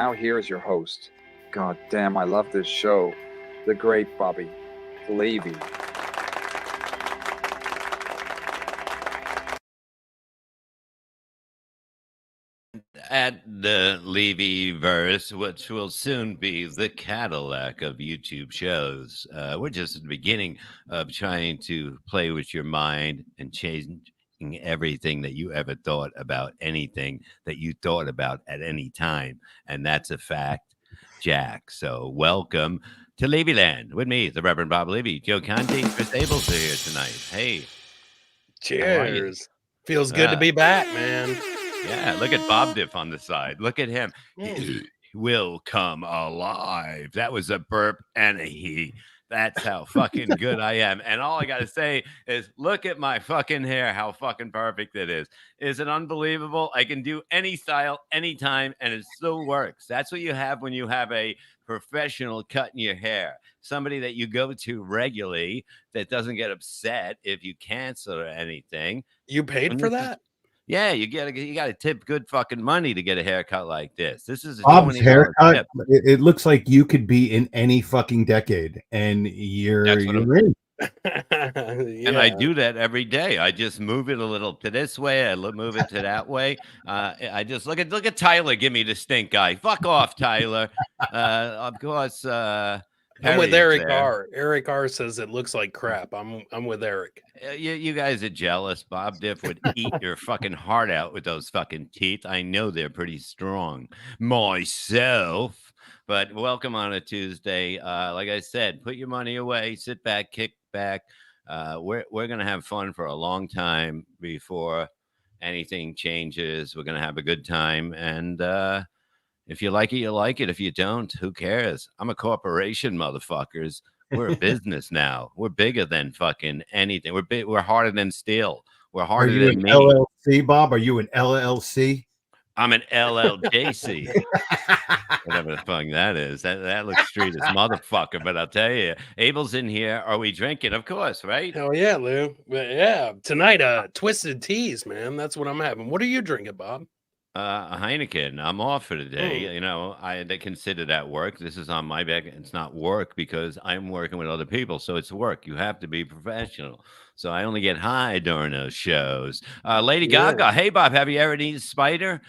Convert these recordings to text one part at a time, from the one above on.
now here is your host. God damn, I love this show. The great Bobby Levy. At the Levyverse, which will soon be the Cadillac of YouTube shows. We're just at the beginning of trying to play with your mind and changing everything that you ever thought about anything that you thought about at any time. And that's a fact, Jack. So welcome to Levyland with me, the Reverend Bob Levy. Joe Conti, Chris Abels are here tonight. Hey. Cheers. Feels good to be back, man. Yeah, look at Bob Diff on the side. Look at him. He will come alive. That was a burp and a he. That's how fucking good I am. And all I got to say is look at my fucking hair, how fucking perfect it is. Is it unbelievable? I can do any style, anytime, and it still works. That's what you have when you have a professional cutting your hair. Somebody that you go to regularly that doesn't get upset if you cancel or anything. You paid for that? Yeah, you got to tip good fucking money to get a haircut like this. This is a Bob's $20 haircut. tip. It looks like you could be in any fucking decade, and you're in. And I do that every day. I just move it a little to this way. I move it to that way. I just look at Tyler. Give me the stink eye. Fuck off, Tyler. Of course. I'm with Eric R. Eric R says it looks like crap. I'm with Eric. You guys are jealous. Bob Diff would eat your fucking heart out with those fucking teeth. I know they're pretty strong myself. But welcome on a Tuesday. Like I said, put your money away, sit back, kick back. We're gonna have fun for a long time before anything changes. We're gonna have a good time, and if you like it, you like it. If you don't, who cares? I'm a corporation, motherfuckers. We're a business now. We're bigger than fucking anything. We're big. We're harder than steel. We're harder than me. LLC, Bob? Are you an LLC? I'm an LLJC. Whatever the fuck that is. That looks street as motherfucker. But I'll tell you, Abel's in here. Are we drinking? Of course, right? Hell yeah, Lou. But yeah, tonight, twisted teas, man. That's what I'm having. What are you drinking, Bob? A Heineken. I'm off for the day. You know, they consider that work. This is on my back. It's not work because I'm working with other people. So it's work. You have to be professional. So I only get high during those shows. Lady Gaga. Hey, Bob, have you ever eaten a spider?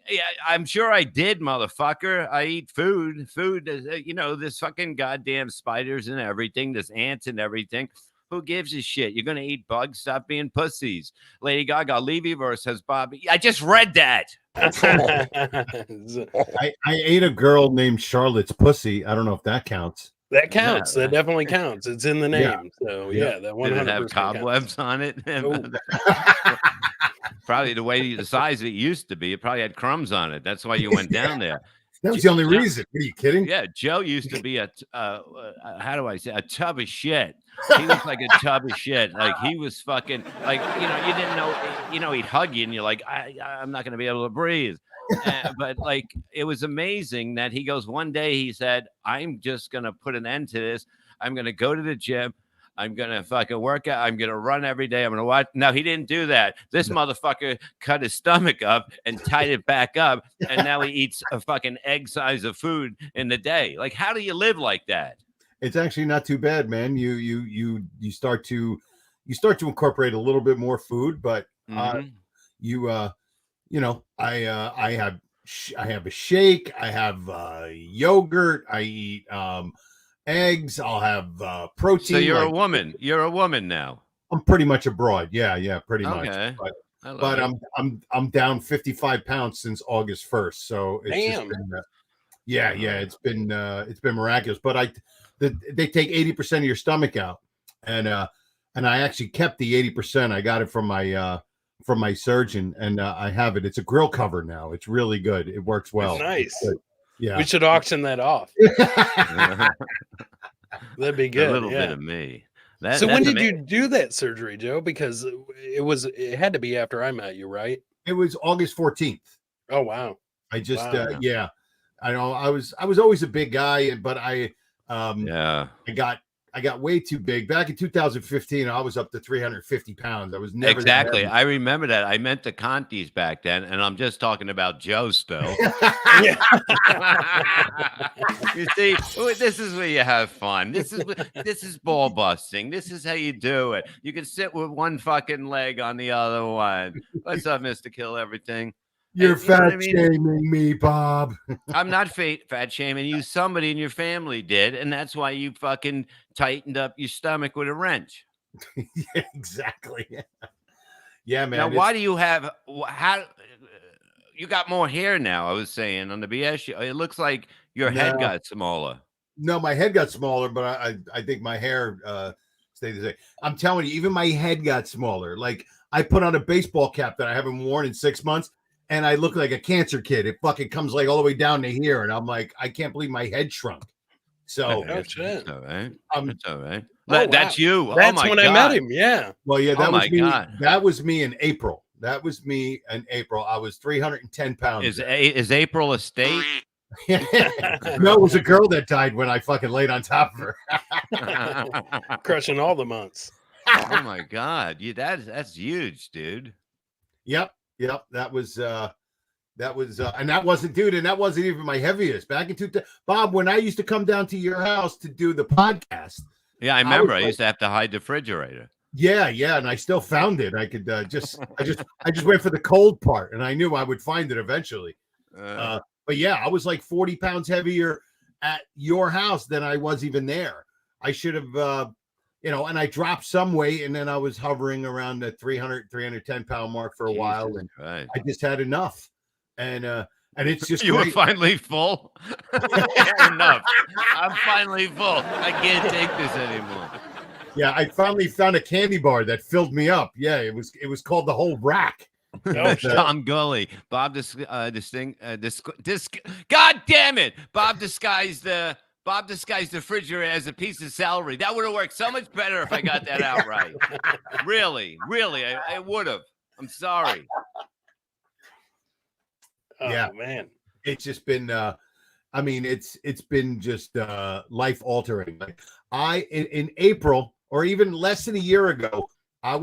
Yeah, I'm sure I did, motherfucker. I eat food. Food, you know, there's fucking goddamn spiders and everything. There's ants and everything. Who gives a shit? You're going to eat bugs. Stop being pussies. Lady Gaga, Levyverse has Bob. I just read that. I ate a girl named Charlotte's pussy. I don't know if that counts. That counts. That definitely counts. It's in the name. Yeah. So yeah, that 100% Did it have cobwebs on it? Probably the way the size it used to be. It probably had crumbs on it. That's why you went down there. That was the only reason. What are you kidding? Yeah, Joe used to be how do I say, a tub of shit. He was like a tub of shit. Like he was fucking like, you know, you didn't know, you know, he'd hug you and you're like, I'm not going to be able to breathe. But like, it was amazing that he goes, one day he said, I'm just going to put an end to this. I'm going to go to the gym. I'm going to fucking work out. I'm going to run every day. I'm going to watch. No, he didn't do that. This motherfucker cut his stomach up and tied it back up. And now he eats a fucking egg size of food in the day. Like, how do you live like that? It's actually not too bad, man. You start to incorporate a little bit more food, but you know, I have a shake. I have yogurt. I eat eggs. I'll have protein. So you're a woman. You're a woman now. I'm pretty much a broad. Yeah, pretty much. But I'm down 55 pounds since August 1st. So it's just been, it's been miraculous. But they take 80% of your stomach out, and I actually kept the 80%. I got it from my surgeon, and I have it. It's a grill cover now. It's really good. It works well. It's nice. Yeah, we should auction that off. That'd be good. A little bit of me. So when did you do that surgery, Joe? Because it had to be after I met you, right? It was August 14th. Oh wow. I just I know I was always a big guy, but I got I got way too big. Back in 2015, I was up to 350 pounds. I was never exactly. I remember that. I meant the Contis back then, and I'm just talking about Joe still. You see, this is where you have fun. This is ball busting. This is how you do it. You can sit with one fucking leg on the other one. What's up, Mr. Kill Everything? You're fat shaming me, Bob. I'm not fat shaming you. Somebody in your family did, and that's why you fucking tightened up your stomach with a wrench. Yeah, exactly. Yeah, man. Now, why do you have how? You got more hair now. I was saying on the BS show, it looks like your head got smaller. No, my head got smaller, but I think my hair stayed the same. I'm telling you, even my head got smaller. Like I put on a baseball cap that I haven't worn in 6 months. And I look like a cancer kid. It fucking comes like all the way down to here. And I'm like, I can't believe my head shrunk. So that's all right. That's all right. Oh, that's you. That's when I met him. Yeah. Well, yeah, that was me. That was me in April. That was me in April. I was 310 pounds. Is April a state? No, it was a girl that died when I fucking laid on top of her. Crushing all the months. Oh my God. That's huge, dude. Yep. That was and that wasn't, dude, and that wasn't even my heaviest. Back in Bob, when I used to come down to your house to do the podcast. Yeah, I remember. I used to have to hide the refrigerator. Yeah, and I still found it. I could I just went for the cold part, and I knew I would find it eventually. But yeah, I was like 40 pounds heavier at your house than I was even there. I should have and I dropped some weight, and then I was hovering around the 310 pound mark for a while, and I just had enough. And it's just you were finally full. Enough. I'm finally full. I can't take this anymore. Yeah, I finally found a candy bar that filled me up. Yeah, it was called the whole rack. Tom Gully, Bob God damn it, Bob disguised the refrigerator as a piece of celery. That would have worked so much better if I got that out right. Really, I would have. I'm sorry. Yeah, man, it's just been. It's been just life altering. Like in April, or even less than a year ago, I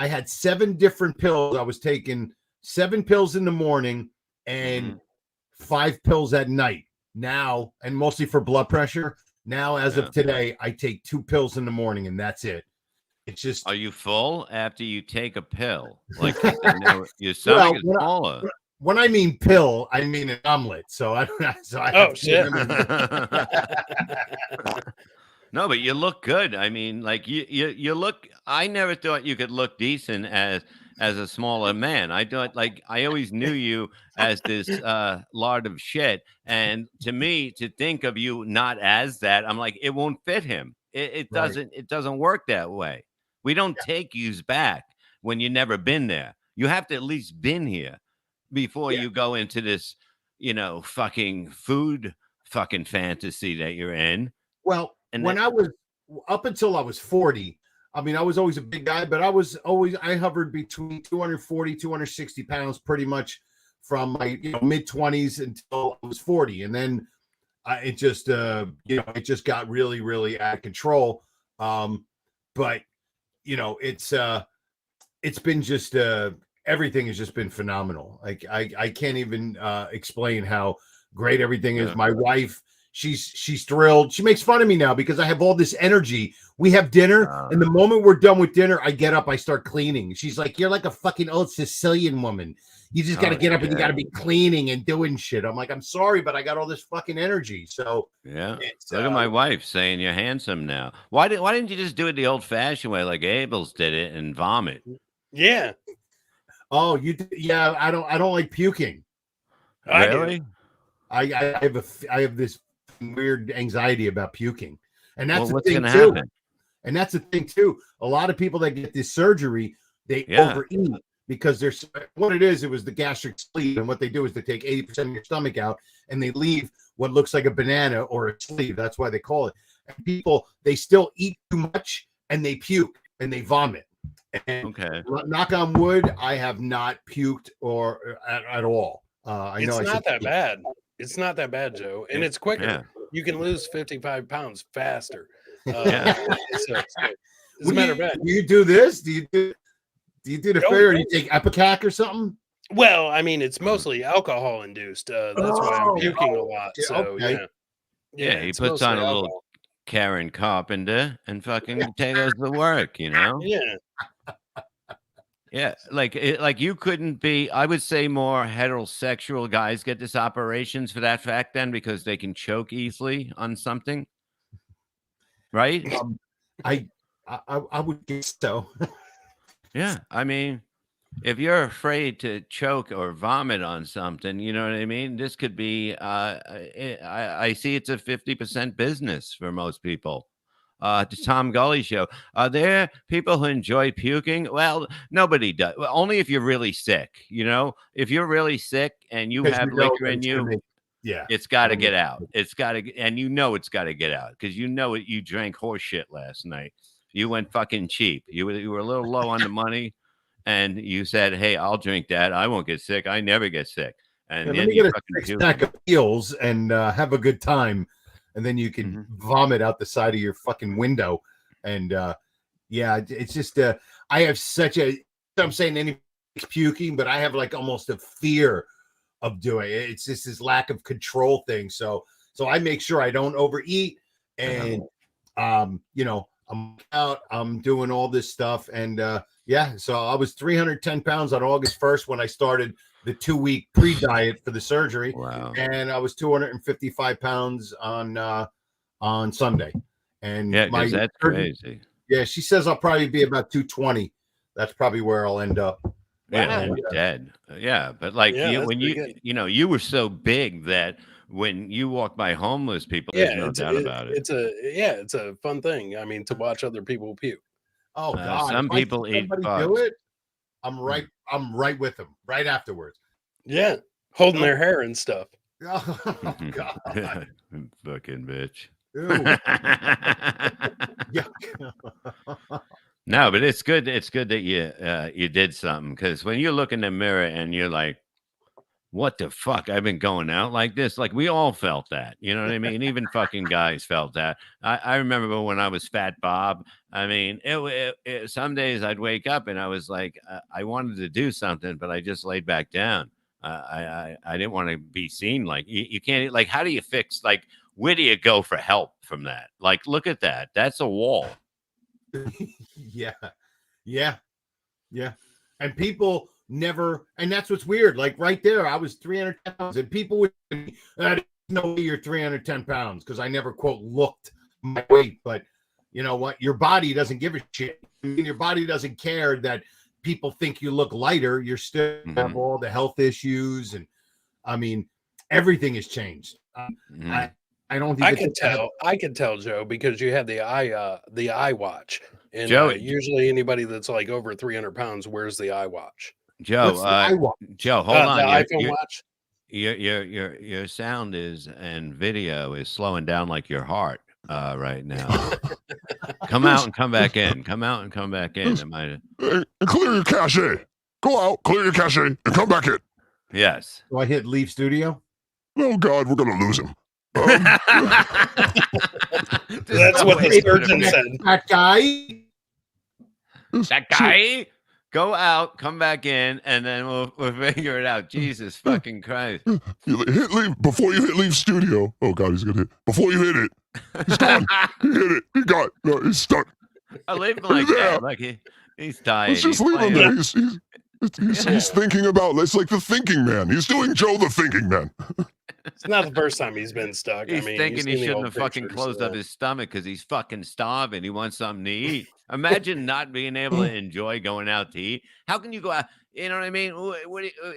had 7 different pills. I was taking 7 pills in the morning and 5 pills at night. Now, and mostly for blood pressure. Now, as of today, I take 2 pills in the morning, and that's it. It's just. Are you full after you take a pill? Like your stomach is smaller. When I mean pill, I mean an omelet. So I shit. No, but you look good. I mean, like you look. I never thought you could look decent as a smaller man. I thought, like, I always knew you as this lard of shit. And to me, to think of you not as that, I'm like, it won't fit him. It doesn't work that way. We don't take yous back when you never been there. You have to at least been here before you go into this, fucking food fucking fantasy that you're in. Well, when I was up until I was 40, I mean, I was always a big guy, but I hovered between 240, 260 pounds pretty much from my mid 20s until I was 40. And then it just got really, really out of control. But it's been just everything has just been phenomenal. Like I can't even explain how great everything is. My wife, she's thrilled. She makes fun of me now because I have all this energy. We have dinner, and the moment we're done with dinner, I get up, I start cleaning. She's like, "You're like a fucking old Sicilian woman. You just got to get up and you got to be cleaning and doing shit." I'm like, "I'm sorry, but I got all this fucking energy." So look at my wife saying you're handsome now. Why didn't you just do it the old-fashioned way like Abel's did it and vomit? Yeah. Oh, yeah. I don't like puking. Really? I have this weird anxiety about puking, and that's what's the thing gonna too. happen? And that's the thing too. A lot of people that get this surgery, they overeat because there's what it is. It was the gastric sleeve, and what they do is they take 80% of your stomach out, and they leave what looks like a banana or a sleeve. That's why they call it. And people, they still eat too much, and they puke and they vomit. And knock on wood, I have not puked or at all. It's not that bad. It's not that bad, Joe, and it's quicker. You can lose 55 pounds faster. So, as a matter of fact, do you do this? Do you do the fair? Or do you take Epicac or something? Well, I mean, it's mostly alcohol induced. That's why I'm puking a lot. So yeah, he puts on a little Karen Carpenter and fucking goes to work, you know? Yeah, like you couldn't be. I would say more heterosexual guys get this operations for that fact, then, because they can choke easily on something, right? I would guess so. Yeah, I mean, if you're afraid to choke or vomit on something, you know what I mean? This could be. I see it's a 50% business for most people. The Tom Gully Show. Are there people who enjoy puking? Well, nobody does. Well, only if you're really sick. You know, if you're really sick and you have liquor in you, it's got to get out. It's got to, and it's got to get out because you drank horse shit last night. You went fucking cheap. You were a little low on the money, and you said, "Hey, I'll drink that. I won't get sick. I never get sick." And then let me get a six-pack of Heels and have a good time. And then you can vomit out the side of your fucking window. And it's just I have such a, I'm saying anybody's puking, but I have like almost a fear of doing it. It's just this lack of control thing. So I make sure I don't overeat. And I'm out, I'm doing all this stuff. And so I was 310 pounds on August 1st when I started the 2-week pre-diet for the surgery. Wow. And I was 255 pounds on Sunday. And that's crazy. Yeah, she says I'll probably be about 220. That's probably where I'll end up. Yeah, and dead. Yeah, but like when you were so big that when you walk by homeless people, there's no doubt about it. It's a fun thing. I mean, to watch other people puke. Oh God! Some people eat bugs. Do it. I'm right with them right afterwards. Yeah, holding their hair and stuff. Oh God! Fucking bitch. Yeah. No, but it's good. It's good that you did something, because when you look in the mirror and you're like, what the fuck? I've been going out like this. Like, we all felt that. You know what I mean? Even fucking guys felt that. I remember when I was Fat Bob. I mean, it some days I'd wake up and I was like, I wanted to do something, but I just laid back down. I didn't want to be seen. Like, you can't, like, how do you fix, like, where do you go for help from that? Like, look at that. That's a wall. Yeah. And people never, and that's what's weird. Like right there, I was 300 pounds, and people would know you're 310 pounds because I never quote looked my weight. But you know what? Your body doesn't give a shit. Your body doesn't care that people think you look lighter. You're still have all the health issues, and I mean, everything has changed. I don't. I can tell, Joe, because you had the eye watch, and Joe, usually anybody that's like over 300 pounds wears the eye watch. Joe, Joe, hold on. The iPhone watch. Your sound is and video is slowing down like your heart right now. Come out and come back in. Come out and come back in. Hey, clear your cache. Go out, clear your cache, and come back in. Yes. So I hit leave studio. Oh God, we're gonna lose him. That's what the surgeon said. That guy. That guy. Go out, come back in, and then we'll figure it out. Jesus fucking Christ. You hit leave before you hit leave studio. Oh God, he's gonna hit. Before you hit it. He's gone. He hit it. He got it. No, he's stuck. I leave him like that. Like he's dying. Let's just leave him there. He's thinking about, it's like the thinking man. He's doing Joe the thinking man. It's not the first time he's been stuck. He's thinking he shouldn't have fucking closed up his stomach because he's fucking starving. He wants something to eat. Imagine not being able to enjoy going out to eat. How can you go out? You know what I mean?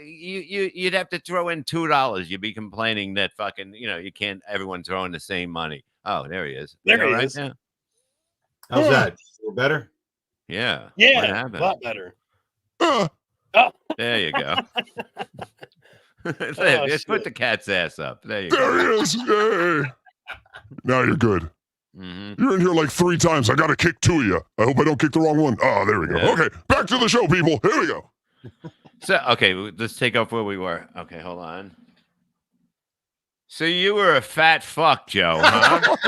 You'd have to throw in $2. You'd be complaining that fucking, you can't, everyone throwing the same money. Oh, there he is. There he is. Yeah. How's that? A little better? Yeah. Yeah, a lot better. There you go. Just put the cat's ass up. There you go. There he is. Yay. Now you're good. You're in here like 3 times. I got to kick 2 of you. I hope I don't kick the wrong one. Oh, there we go. Yeah. Okay, back to the show, people. Here we go. So, okay, let's take off where we were. Okay, hold on. So you were a fat fuck, Joe, huh?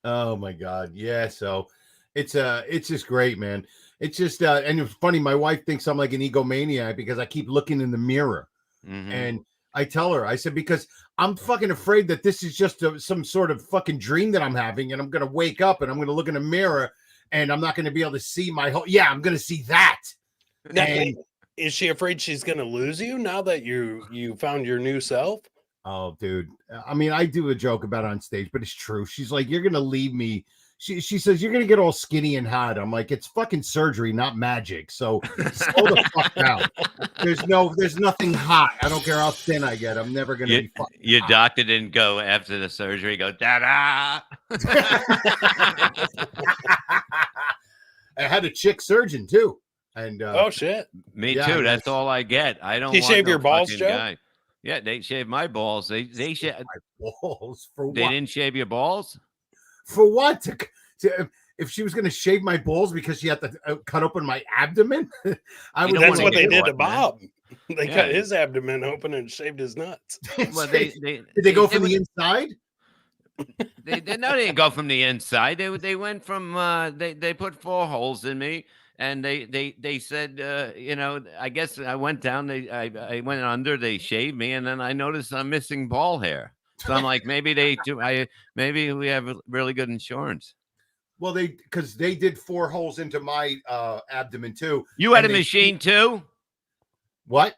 Oh my God. Yeah. So it's just great, man. It's just and it's funny, my wife thinks I'm like an egomaniac because I keep looking in the mirror. And I tell her, I said, because I'm fucking afraid that this is just some sort of fucking dream that I'm having, and I'm gonna wake up and I'm gonna look in the mirror and I'm not gonna be able to see my whole I'm gonna see that. And is she afraid she's gonna lose you now that you found your new self? Oh, dude. I mean, I do a joke about it on stage, but it's true. She's like, you're going to leave me. She says, you're going to get all skinny and hot. I'm like, it's fucking surgery, not magic. So slow the fuck down. There's nothing hot. I don't care how thin I get. I'm never going to be fucking Your hot. doctor didn't go after the surgery, go, da-da. I had a chick surgeon too. And oh shit. Me too. That's all I get. I don't you want shave your balls, Joe? guy. Yeah, they shave my balls. They shave my balls for what? They didn't shave your balls? For what? If she was going to shave my balls because she had to cut open my abdomen, that's what they did to Bob. They cut his abdomen open and shaved his nuts. Well, did they go from the inside? They didn't go from the inside. They went from they put 4 holes in me. And they said, I guess I went down. I went under. They shaved me, and then I noticed I'm missing ball hair. So I'm like, maybe they do. Maybe we have really good insurance. Well, because they did 4 holes into my abdomen too. You had a machine too? What?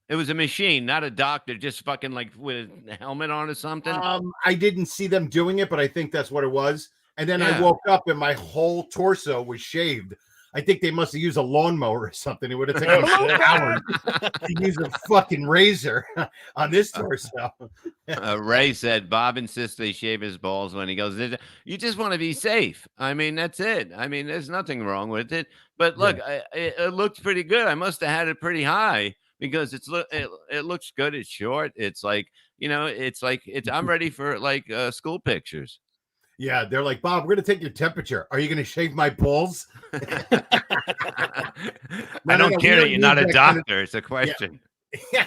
It was a machine, not a doctor. Just fucking like with a helmet on or something. I didn't see them doing it, but I think that's what it was. And then I woke up and my whole torso was shaved. I think they must have used a lawnmower or something. It would have taken hours to use a fucking razor on this torso. Ray said Bob insists they shave his balls when he goes, you just want to be safe. I mean, that's it. I mean, there's nothing wrong with it. But look, it looked pretty good. I must have had it pretty high because it looks good. It's short. It's like, I'm ready for like school pictures. Yeah, they're like, Bob, we're going to take your temperature. Are you going to shave my balls? I don't care that you're not a doctor. It's a question. Yeah.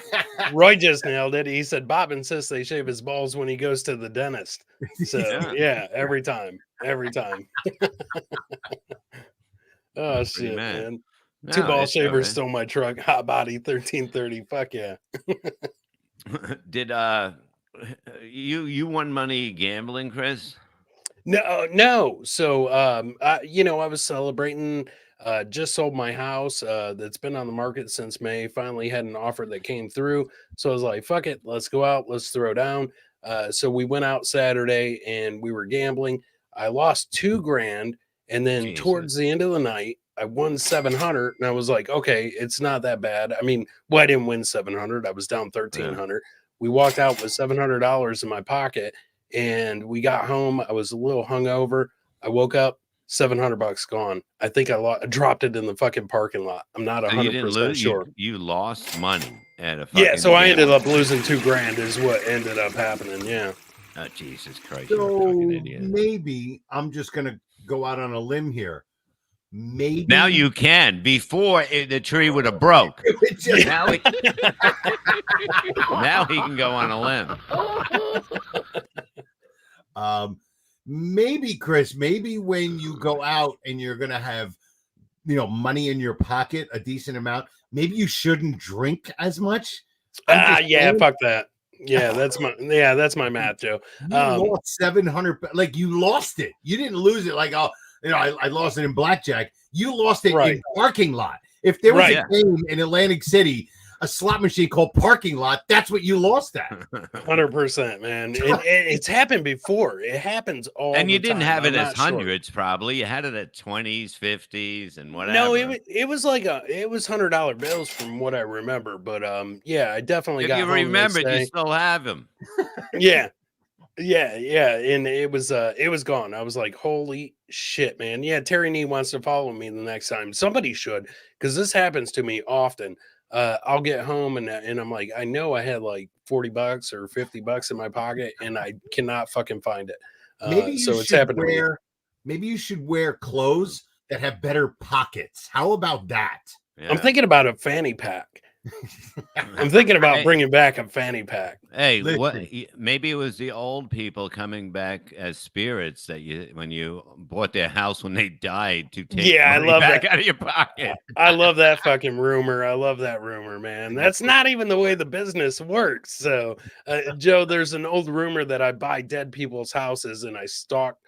Roy just nailed it. He said Bob insists they shave his balls when he goes to the dentist. So, yeah every time. Oh, shit, man. 2 ball shavers stole my truck. Hot body 1330. Fuck yeah. Did you won money gambling, Chris? No. So, I was celebrating, just sold my house, that's been on the market since May, finally had an offer that came through. So I was like, fuck it, let's go out, let's throw down. So we went out Saturday and we were gambling. I lost $2,000. And then towards the end of the night, I won 700. And I was like, okay, it's not that bad. I mean, I didn't win 700. I was down 1,300. We walked out with $700 in my pocket. And we got home. I was a little hungover. I woke up, $700 gone. I think I dropped it in the fucking parking lot. I'm not 100% sure. You lost money at a fucking so I ended up losing $2,000 is what ended up happening. Yeah. Oh, Jesus Christ. So maybe I'm just gonna go out on a limb here. Maybe now you can. Before the tree would have broke. Now he can go on a limb. Maybe, Chris, maybe when you go out and you're going to have, money in your pocket, a decent amount, maybe you shouldn't drink as much. Fuck that. Yeah, that's my math, Joe. You lost 700, like you lost it. You didn't lose it like, I lost it in blackjack. You lost it in parking lot. If there was a game in Atlantic City, a slot machine called parking lot, that's what you lost at. 100%, man. It's happened before. It happens all and you the didn't time. have it as hundreds, probably. You had it at 20s, 50s, and whatever. No, it was like it was $100 bills from what I remember. But I definitely got. If you remember, you still have them. Yeah. And it was gone. I was like, holy shit, man. Yeah, Terry Nee wants to follow me the next time. Somebody should, because this happens to me often. I'll get home and I'm like, I know I had like $40 or $50 in my pocket and I cannot fucking find it. Maybe you should wear clothes that have better pockets. How about that? I'm thinking about a fanny pack. I'm thinking about bringing back a fanny pack. Hey, maybe it was the old people coming back as spirits that when you bought their house when they died to take money back out of your pocket. I love that fucking rumor. I love that rumor, man. That's not even the way the business works. So, Joe, there's an old rumor that I buy dead people's houses and I stalk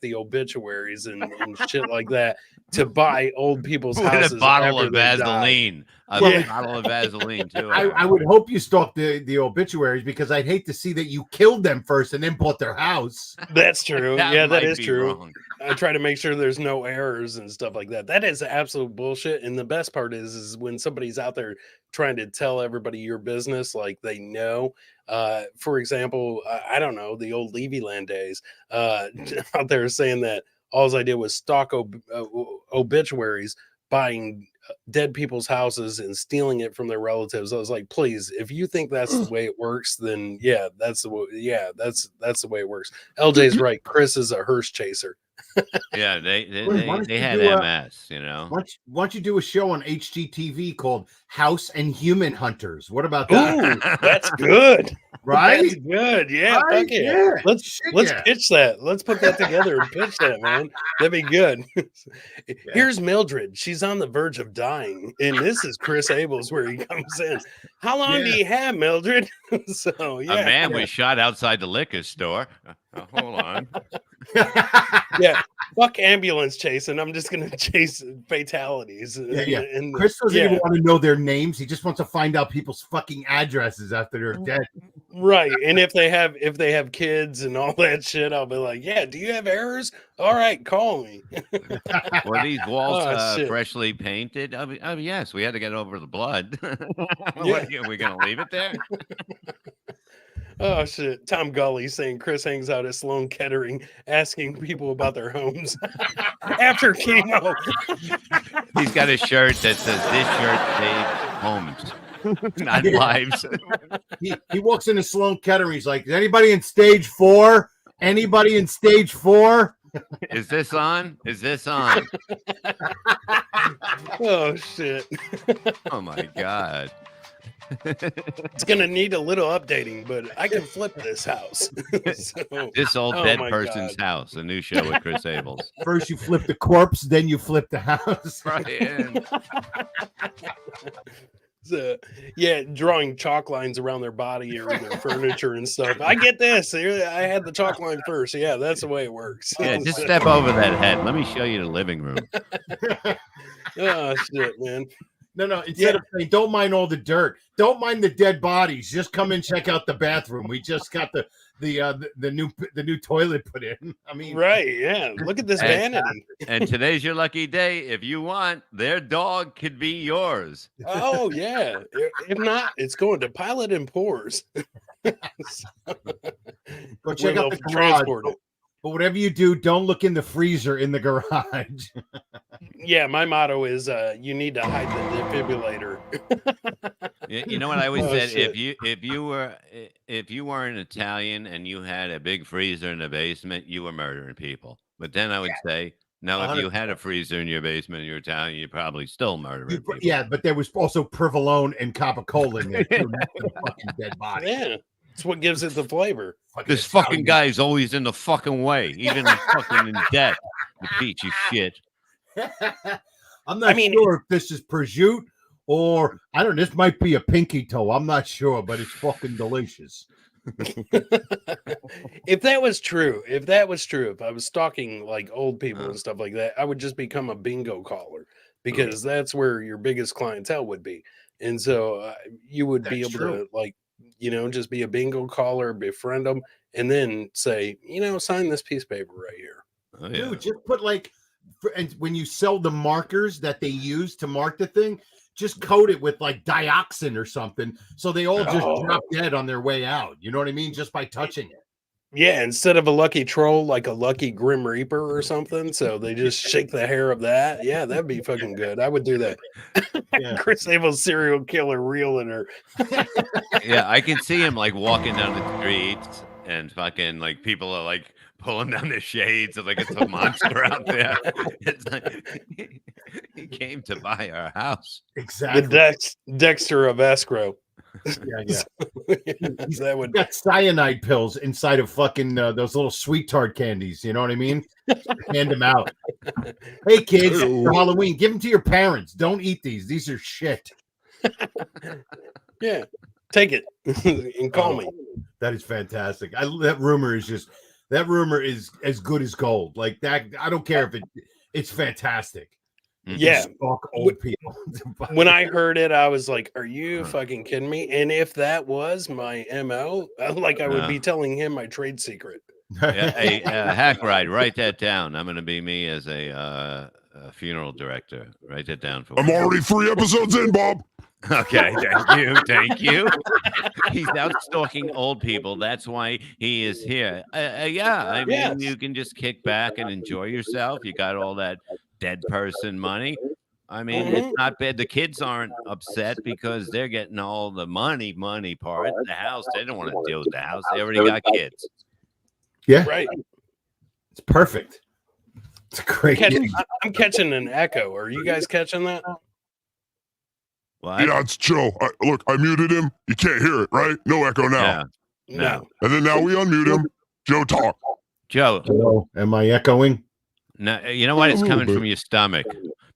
the obituaries and shit like that to buy old people's houses. With a bottle of Vaseline. Bottle of Vaseline, too. I would hope you stalk the obituaries because I'd hate to see that you killed them first and then bought their house. That's true. That is true. Wrong. I try to make sure there's no errors and stuff like that. That is absolute bullshit. And the best part is when somebody's out there trying to tell everybody your business like they know. For example, I don't know, the old Levyland days out there saying that all I did was stalk obituaries, buying dead people's houses and stealing it from their relatives. I was like, please, if you think that's the way it works, then that's the way it works. LJ's right. Chris is a hearse chaser. Yeah, they had MS, you know. Why don't you do a show on HGTV called House and Human Hunters? What about that? Ooh, that's good. Right? That's good. Yeah. Right? Yeah. Let's pitch that. Let's put that together and pitch that, man. That'd be good. Here's Mildred. She's on the verge of dying. And this is Chris Abels where he comes in. How long do you have, Mildred? So a man was shot outside the liquor store. Hold on. Yeah, fuck ambulance chasing. I'm just gonna chase fatalities. And Chris doesn't even want to know their names. He just wants to find out people's fucking addresses after they're dead. Right. And if they have kids and all that shit, I'll be like, yeah, do you have errors? All right, call me. Were these walls freshly painted? Yes, we had to get over the blood. Are we gonna leave it there? Oh shit! Tom Gully saying Chris hangs out at Sloan Kettering, asking people about their homes after chemo. He's got a shirt that says "This shirt saves homes, not lives." He walks into Sloan Kettering. He's like, "Is anybody in stage 4? Anybody in stage 4? Is this on? Is this on?" Oh shit! Oh my god. It's gonna need a little updating, but I can flip this house. This old dead person's house, a new show with Chris Abels. First you flip the corpse, then you flip the house. Right. So, drawing chalk lines around their body or their furniture and stuff. I get this. I had the chalk line first. Yeah, that's the way it works. Yeah, just step over that head. Let me show you the living room. Oh shit, man. No. Instead of saying, don't mind all the dirt, don't mind the dead bodies, just come and check out the bathroom. We just got the new toilet put in. I mean, right? Yeah. Look at this vanity. And today's your lucky day. If you want, their dog could be yours. Oh yeah. If not, it's going to Pilot and Pours. Go check out the garage. But whatever you do, don't look in the freezer in the garage. Yeah, my motto is you need to hide the defibrillator. You know what I always said? Shit. If you were an Italian and you had a big freezer in the basement, you were murdering people. But then I would say, no, if you had a freezer in your basement and you're Italian, you're probably still murdering people. Yeah, but there was also Provolone and Capicola in there too. Fucking dead body. Yeah. It's what gives it the flavor. This fucking guy is always in the fucking way, even fucking in debt. The piece of shit. I'm not sure if this is prosciutto or I don't know. This might be a pinky toe. I'm not sure, but it's fucking delicious. If that was true, if I was stalking like old people and stuff like that, I would just become a bingo caller because that's where your biggest clientele would be. And so you would be able to like, just be a bingo caller, befriend them, and then say, sign this piece of paper right here. Oh, yeah. Dude, just put and when you sell the markers that they use to mark the thing, just coat it with like dioxin or something. So they all just drop dead on their way out. You know what I mean? Just by touching it. Yeah. Instead of a lucky troll, like a lucky Grim Reaper or something. So they just shake the hair of that. Yeah, that'd be fucking good. I would do that. Yeah. Chris Abel's serial killer reeling her. Yeah, I can see him like walking down the streets and fucking like people are like pulling down their shades of like it's a monster out there. It's like he came to buy our house. Exactly. The Dexter of escrow. Yeah. That would got cyanide pills inside of fucking those little sweet tart candies. You know what I mean? Hand them out. Hey kids, for Halloween, give them to your parents. Don't eat these. These are shit. Yeah, take it and call me. That is fantastic. That rumor is as good as gold. Like that. I don't care if it's fantastic. Yeah, stalk old people. When I heard it, I was like, "Are you fucking kidding me?" And if that was my MO, like I would be telling him my trade secret. Yeah, hack ride. Write that down. I'm going to be me as a funeral director. Write that down for I'm me. already 3 episodes in, Bob. Okay, thank you. He's out stalking old people. That's why he is here. I mean, you can just kick back and enjoy yourself. You got all that dead person money. I mean, it's not bad. The kids aren't upset because they're getting all the money part. The house, they don't want to deal with the house. They already got kids. Yeah, right. It's perfect. It's great. I'm catching an echo. Are you guys catching that? What? Yeah, it's Joe. Look, I muted him. You can't hear it, right? No echo now. Yeah. No. And then now we unmute him. Joe, talk. Joe. Hello. Am I echoing? No, you know what? It's coming from your stomach.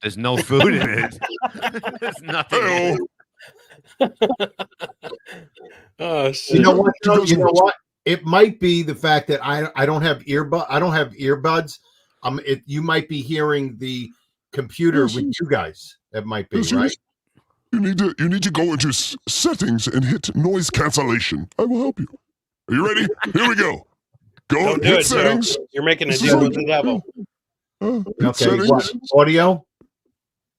There's no food in it. There's nothing in it. Oh shit. You know what? You know what? It might be the fact that I don't have earbuds. You might be hearing the computer with you guys. That might be right. You need to go into settings and hit noise cancellation. I will help you. Are you ready? Here we go. Go Don't hit settings. Joe. You're making a deal with the devil. Okay. Settings. What?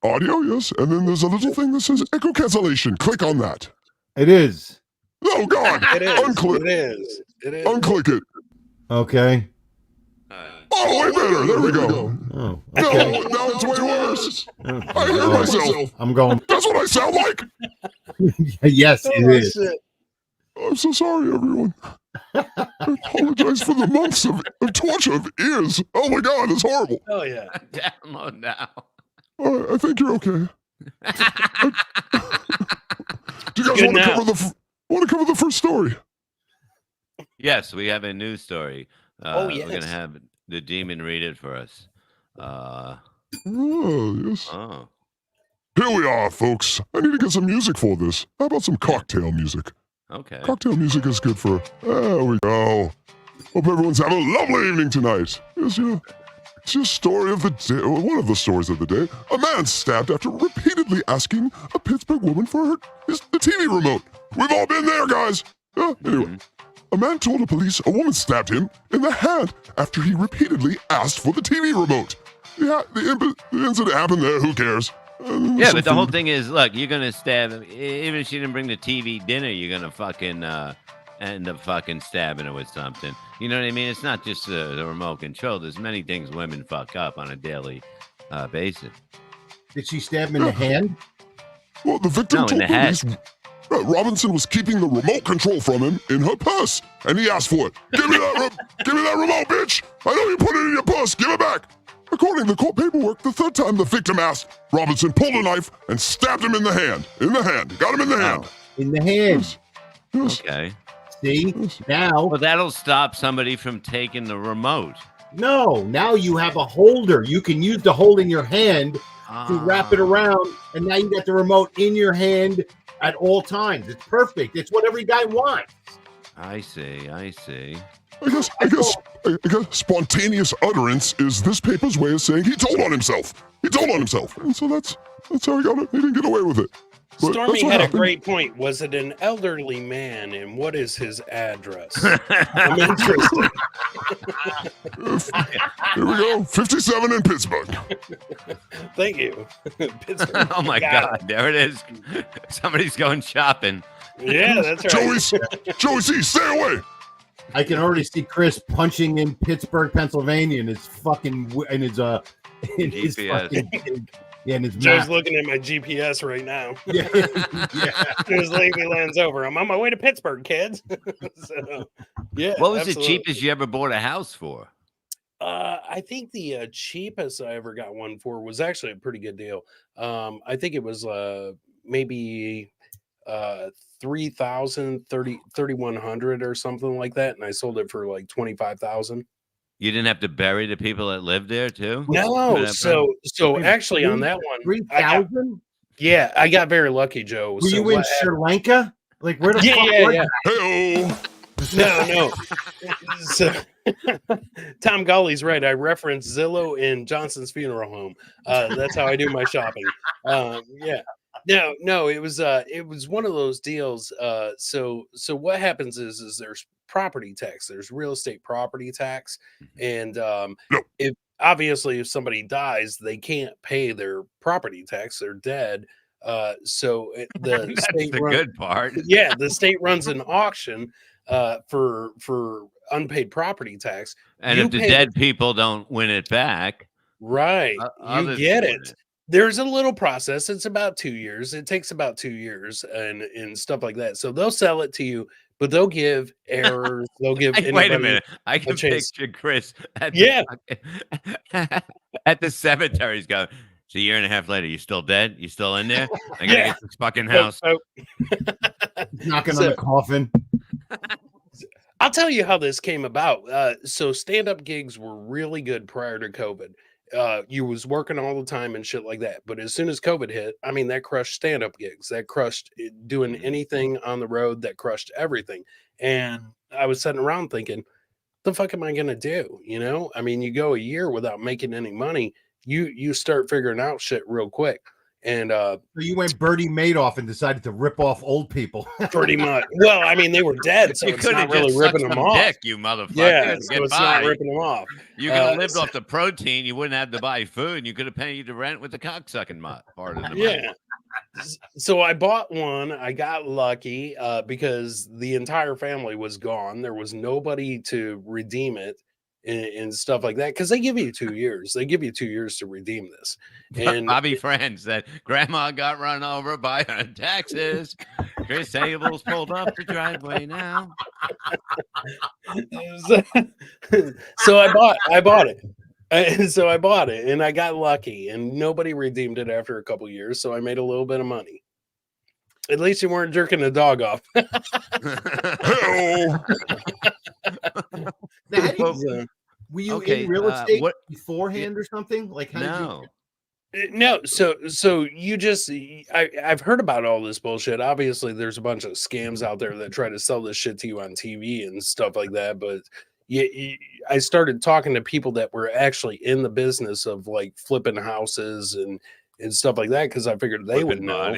Audio, yes. And then there's a little thing that says echo cancellation. Click on that. It is. Oh God! It is. Unclick. It is. Unclick it. Okay. Oh, way better. There we go. Oh, okay. No, now it's way worse. I hear myself. I'm going. That's what I sound like. Yes, it is. Shit. I'm so sorry, everyone. I apologize for the months of torture of ears. Oh my God, it's horrible. Oh yeah. Download now. I think you're okay. Do you guys want to cover the first story? Yes, we have a news story. Yes. We're gonna have the demon read it for us. Oh yes. Oh. Here we are, folks. I need to get some music for this. How about some cocktail music? Okay. Cocktail music is good for. There we go. Hope everyone's having a lovely evening tonight. Yes, it's your story of the day. One of the stories of the day. A man stabbed after repeatedly asking a Pittsburgh woman for the TV remote. We've all been there, guys. Anyway, a man told the police a woman stabbed him in the hand after he repeatedly asked for the TV remote. Yeah, the incident happened there. Who cares? Yeah, but the whole thing is, look, you're gonna stab him. Even if she didn't bring the TV dinner, you're gonna fucking end up fucking stabbing her with something. You know what I mean? It's not just the remote control. There's many things women fuck up on a daily basis. Did she stab him in the hand? Well, the victim told police Robinson was keeping the remote control from him in her purse, and he asked for it. Give me that remote, bitch! I know you put it in your purse. Give it back. According to the court paperwork, the third time the victim asked, Robinson pulled a knife and stabbed him in the hand. Got him in the hand. In the hand. Yes. Okay. See? Now. Well, that'll stop somebody from taking the remote. No. Now you have a holder. You can use the hold in your hand to wrap it around, and now you got the remote in your hand at all times. It's perfect. It's what every guy wants. I see. I guess spontaneous utterance is this paper's way of saying he told on himself. And so that's how he got it. He didn't get away with it. But Stormy had a great point. Was it an elderly man, and what is his address? I'm interested. Here we go. 57 in Pittsburgh. Thank you. Pittsburgh. Oh my God, there it is. Somebody's going shopping. Yeah, that's right. Joey C, stay away. I can already see Chris punching in Pittsburgh, Pennsylvania, in his fucking fucking Yeah, and his Joe's map. looking at my GPS right now. Yeah, yeah. As Levyland's over. I'm on my way to Pittsburgh, kids. So, yeah. What was absolutely. the cheapest you ever bought a house for? I think the cheapest I ever got one for was actually a pretty good deal. I think it was maybe 3,000, 3,100 or something like that, and I sold it for like 25,000. You didn't have to bury the people that lived there too? No, so actually on that one, 3,000. Yeah, I got very lucky, Joe. Were you in Sri Lanka? Like where the fuck was Hey-oh. No. So Tom Golly's right. I referenced Zillow in Johnson's funeral home. That's how I do my shopping. Yeah. No, it was one of those deals. So what happens is there's property tax, there's real estate property tax, and if obviously if somebody dies, they can't pay their property tax, they're dead. So the That's state the good part. Yeah, the state runs an auction for unpaid property tax. And if the dead people don't win it back, right, you get it. There's a little process. It's about 2 years. It takes about 2 years and stuff like that. So they'll sell it to you, but they'll give errors. They'll give. Wait a minute. I can picture Chris at at the cemeteries going, it's a year and a half later. You still dead? You still in there? I gotta get this fucking house. Knocking on the coffin. I'll tell you how this came about. So stand-up gigs were really good prior to COVID. You was working all the time and shit like that. But as soon as COVID hit, I mean, that crushed stand-up gigs. That crushed doing anything on the road. That crushed everything. And I was sitting around thinking, the fuck am I going to do? You know, I mean, you go a year without making any money. You start figuring out shit real quick. And so you went Bertie Madoff and decided to rip off old people. Pretty much. Well, I mean, they were dead, so it's not really ripping them off. Dick, you motherfucker. Yeah, so it's not ripping them off. You could have lived off the protein. You wouldn't have to buy food. You could have paid the rent with the cocksucking part of the money. Yeah. So I bought one. I got lucky because the entire family was gone. There was nobody to redeem it. And stuff like that, because they give you 2 years. They give you 2 years to redeem this. And Bobby Friends said Grandma got run over by her taxes. Chris Sable's pulled up the driveway now. So I bought it. And so I bought it, and I got lucky, and nobody redeemed it after a couple years. So I made a little bit of money. At least you weren't jerking the dog off. Were you in real estate beforehand or something? Like how did you? No, so you just I've heard about all this bullshit. Obviously, there's a bunch of scams out there that try to sell this shit to you on TV and stuff like that. But I started talking to people that were actually in the business of like flipping houses and stuff like that, because I figured they would know.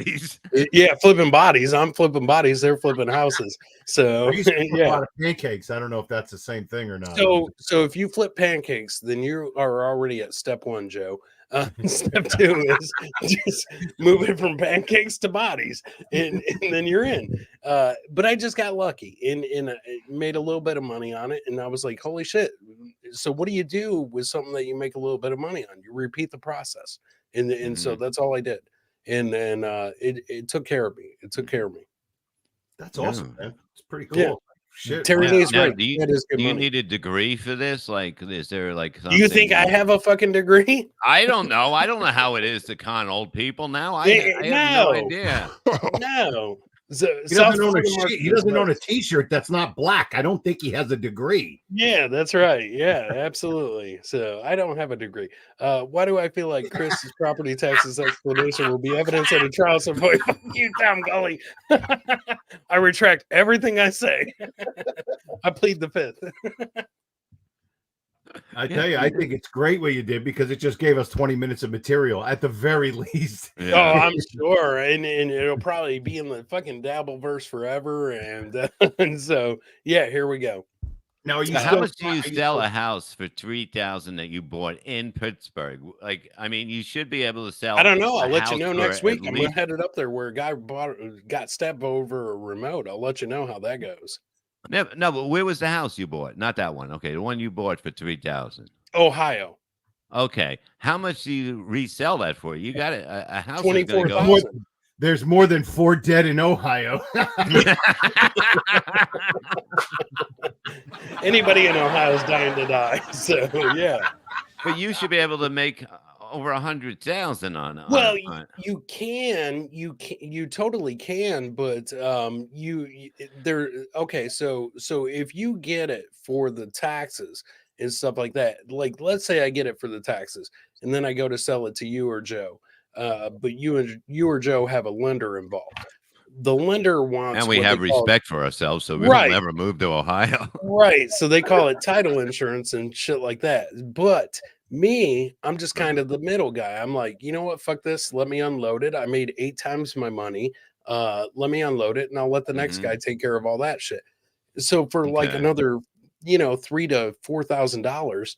Yeah, flipping bodies. I'm flipping bodies. They're flipping houses. So a lot of pancakes. I don't know if that's the same thing or not. So if you flip pancakes, then you are already at step one, Joe. Step two is just moving from pancakes to bodies, and then you're in. But I just got lucky and made a little bit of money on it, and I was like, holy shit. So what do you do with something that you make a little bit of money on? You repeat the process. And so that's all I did. And then it took care of me. It took care of me. That's awesome, man. It's pretty cool. Yeah. Shit. Terry Lee's great. Do you need a degree for this? Like, is there like something? Do you think I have a fucking degree? I don't know. I don't know how it is to con old people now. I have no idea. No. So, he doesn't own a t-shirt that's not black. I don't think he has a degree. Yeah, that's right. Yeah, absolutely. So I don't have a degree. Why do I feel like Chris's property taxes explanation will be evidence at a trial? So you, Tom Gully. I retract everything I say. I plead the fifth. I tell you, I think it's great what you did, because it just gave us 20 minutes of material at the very least. Yeah. Oh, I'm sure. And it'll probably be in the fucking Dabbleverse forever. And so, yeah, here we go. Now, how much do you sell a house for $3,000 that you bought in Pittsburgh? Like, I mean, you should be able to sell. I don't know. I'll let you know next week. I'm headed up there where a guy got stabbed over a remote. I'll let you know how that goes. No, but where was the house you bought? Not that one. Okay, the one you bought for $3,000. Ohio. Okay, how much do you resell that for? You got a house is going to go. 24,000. There's more than 4 dead in Ohio. Anybody in Ohio is dying to die. So yeah. But you should be able to make over 100,000 on. Well, you totally can, but there. Okay, so if you get it for the taxes and stuff like that, like let's say I get it for the taxes, and then I go to sell it to you or Joe, but you or Joe have a lender involved. The lender wants, and we have respect for ourselves, so we will never move to Ohio. Right. So they call it title insurance and shit like that. But me, I'm just kind of the middle guy. I'm like, you know what? Fuck this. Let me unload it. I made 8 times my money. Let me unload it, and I'll let the next guy take care of all that shit. So for like another, $3,000 to $4,000,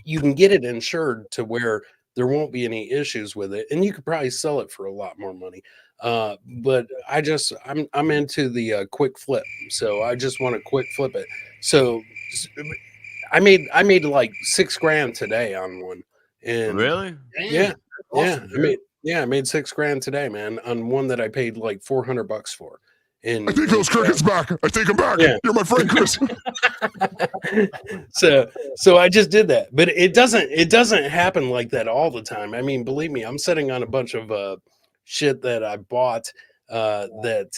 you can get it insured to where there won't be any issues with it, and you could probably sell it for a lot more money. But I'm into the quick flip, so I just want to quick flip it. So I made like $6,000 today on one. And really? Yeah. Awesome, I made $6,000 today, man, on one that I paid like $400 for. And I take those crickets back. I take them back. Yeah. You're my friend, Chris. So I just did that, but it doesn't happen like that all the time. I mean, believe me, I'm sitting on a bunch of shit that I bought that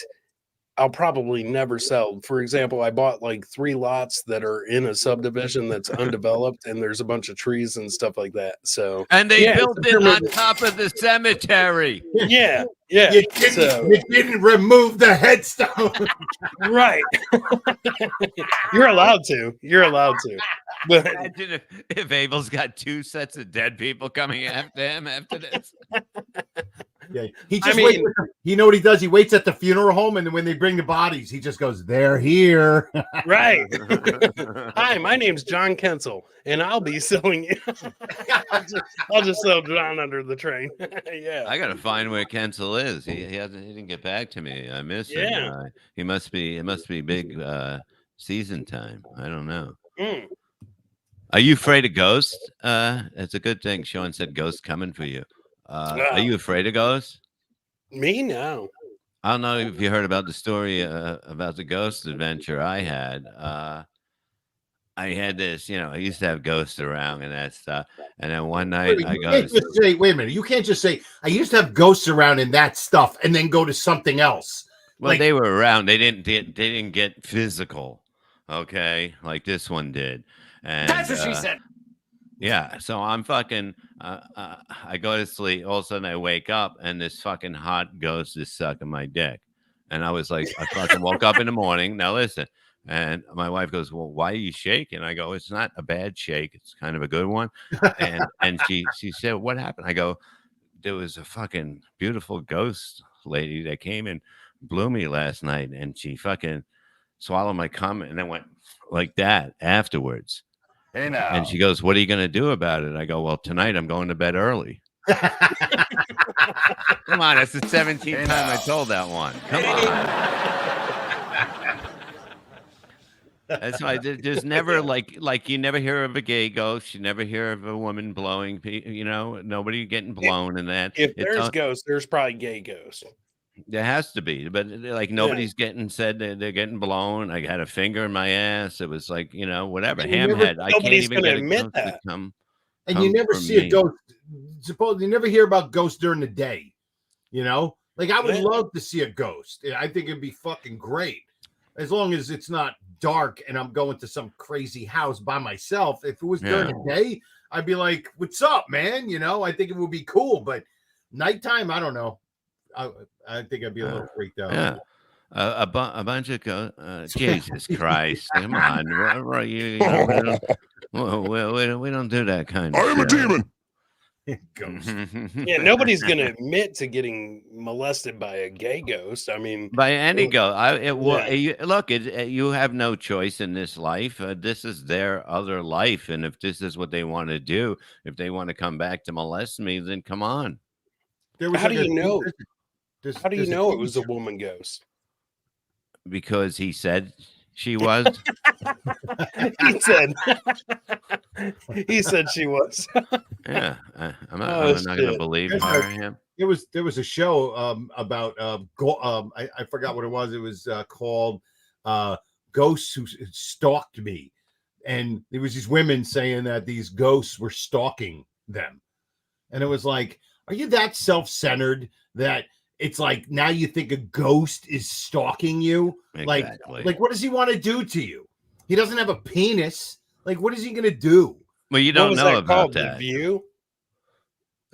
I'll probably never sell. For example, I bought like 3 lots that are in a subdivision that's undeveloped, and there's a bunch of trees and stuff like that. So and they built it on top of the cemetery. Yeah. You didn't remove the headstone. Right. You're allowed to. But imagine if Abel's got 2 sets of dead people coming after him after this. Yeah, he just waits. You know what he does? He waits at the funeral home, and then when they bring the bodies, he just goes, "They're here." Right. Hi, my name's John Kensel, and I'll be selling you. I'll just sell John under the train. Yeah. I gotta find where Kensel is. He didn't get back to me. I miss him. It must be big season time. I don't know. Are you afraid of ghosts? It's a good thing. Sean said ghosts coming for you. Are you afraid of ghosts? Me? No. I don't know if you heard about the story about the ghost adventure I had. I had this, I used to have ghosts around and that stuff. And then one night I go wait a minute. You can't just say, I used to have ghosts around and that stuff and then go to something else. Well, they were around. They didn't get physical. Okay. Like this one did. And that's what she said. Yeah, so I'm fucking, I go to sleep, all of a sudden I wake up, and this fucking hot ghost is sucking my dick. And I was like, I fucking woke up in the morning, now listen, and my wife goes, well, why are you shaking? I go, it's not a bad shake, it's kind of a good one. And she said, what happened? I go, there was a fucking beautiful ghost lady that came and blew me last night, and she fucking swallowed my cum, and then went like that afterwards. Hey now. And she goes, what are you going to do about it? I go, well, tonight I'm going to bed early. Come on, that's the 17th time I told that one. Come on. That's why there's never like you never hear of a gay ghost. You never hear of a woman blowing, nobody getting blown in that. If there's ghosts, there's probably gay ghosts. There has to be, but like nobody's getting said they're getting blown. I had a finger in my ass. It was like, whatever. Hamhead. I can't even get admit that. And you never see a ghost. Suppose you never hear about ghosts during the day. Like I would love to see a ghost. I think it'd be fucking great. As long as it's not dark and I'm going to some crazy house by myself. If it was during the day, I'd be like, what's up, man? I think it would be cool. But nighttime, I don't know. I think I'd be a little freaked out. Yeah, a bunch of Jesus Christ! Come on, we don't do that kind of. I am a demon. Ghost. Yeah, nobody's gonna admit to getting molested by a gay ghost. I mean, by any ghost. You have no choice in this life. This is their other life, and if this is what they want to do, if they want to come back to molest me, then come on. How do you know? How do you know it was a woman ghost? Because he said She was. He said she was. Yeah, I'm not going to believe him. There was a show about I forgot what it was. It was called Ghosts Who Stalked Me, and there was these women saying that these ghosts were stalking them, and it was like, are you that self-centered that it's like now you think a ghost is stalking you? Exactly. Like what does he want to do to you? He doesn't have a penis. Like what is he going to do? Well, you don't know about that. The View?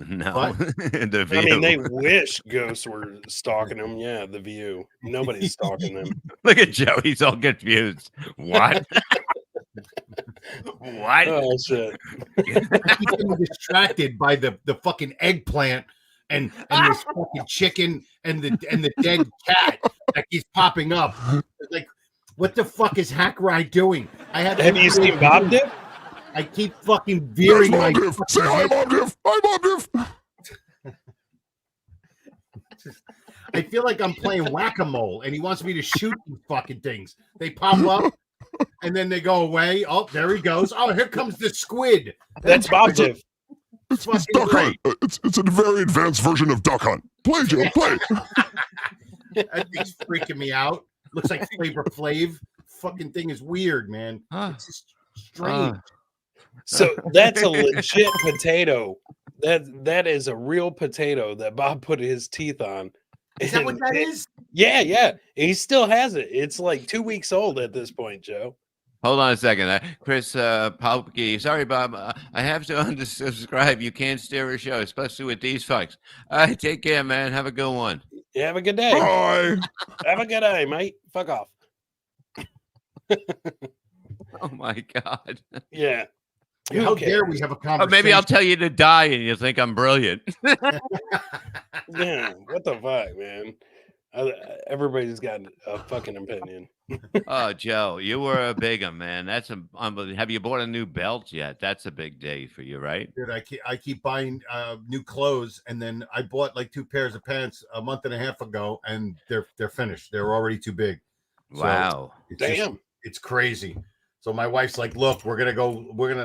No, The View. I mean, they wish ghosts were stalking them. Yeah, The View. Nobody's stalking them. Look at Joe. He's all confused. What? What? Oh, shit. I keep getting distracted by the fucking eggplant and this fucking chicken and the dead cat that keeps popping up. It's like, what the fuck is Hack Ride doing? Have you seen Bob Dip? I keep fucking veering my. Say hi, Bob Diff. Hi, Bob Diff. I feel like I'm playing whack-a-mole, and he wants me to shoot these fucking things. They pop up, and then they go away. Oh, there he goes. Oh, here comes the squid. That's Bob Diff. It's Duck Hunt. It's a very advanced version of Duck Hunt. Play, Joe. Play. That thing's freaking me out. Looks like Flavor Flav. Fucking thing is weird, man. It's just strange. So that's a legit potato. That is a real potato that Bob put his teeth on. Is that what that is? Yeah. He still has it. It's like 2 weeks old at this point, Joe. Hold on a second. Chris Palpke. Sorry, Bob. I have to unsubscribe. You can't steer a show, especially with these fucks. Take care, man. Have a good one. Yeah, have a good day. Bye. Have a good day, mate. Fuck off. Oh, my God. Yeah. How dare we have a conversation? Or maybe I'll tell you to die and you think I'm brilliant. Yeah, what the fuck, man? Everybody's got a fucking opinion. Oh, Joe, you were a big one, man. That's unbelievable. Have you bought a new belt yet? That's a big day for you, right? Dude, I keep buying new clothes, and then I bought like 2 pairs of pants a month and a half ago, and they're finished. They're already too big. Wow. So Damn. it's crazy. So my wife's like, look, we're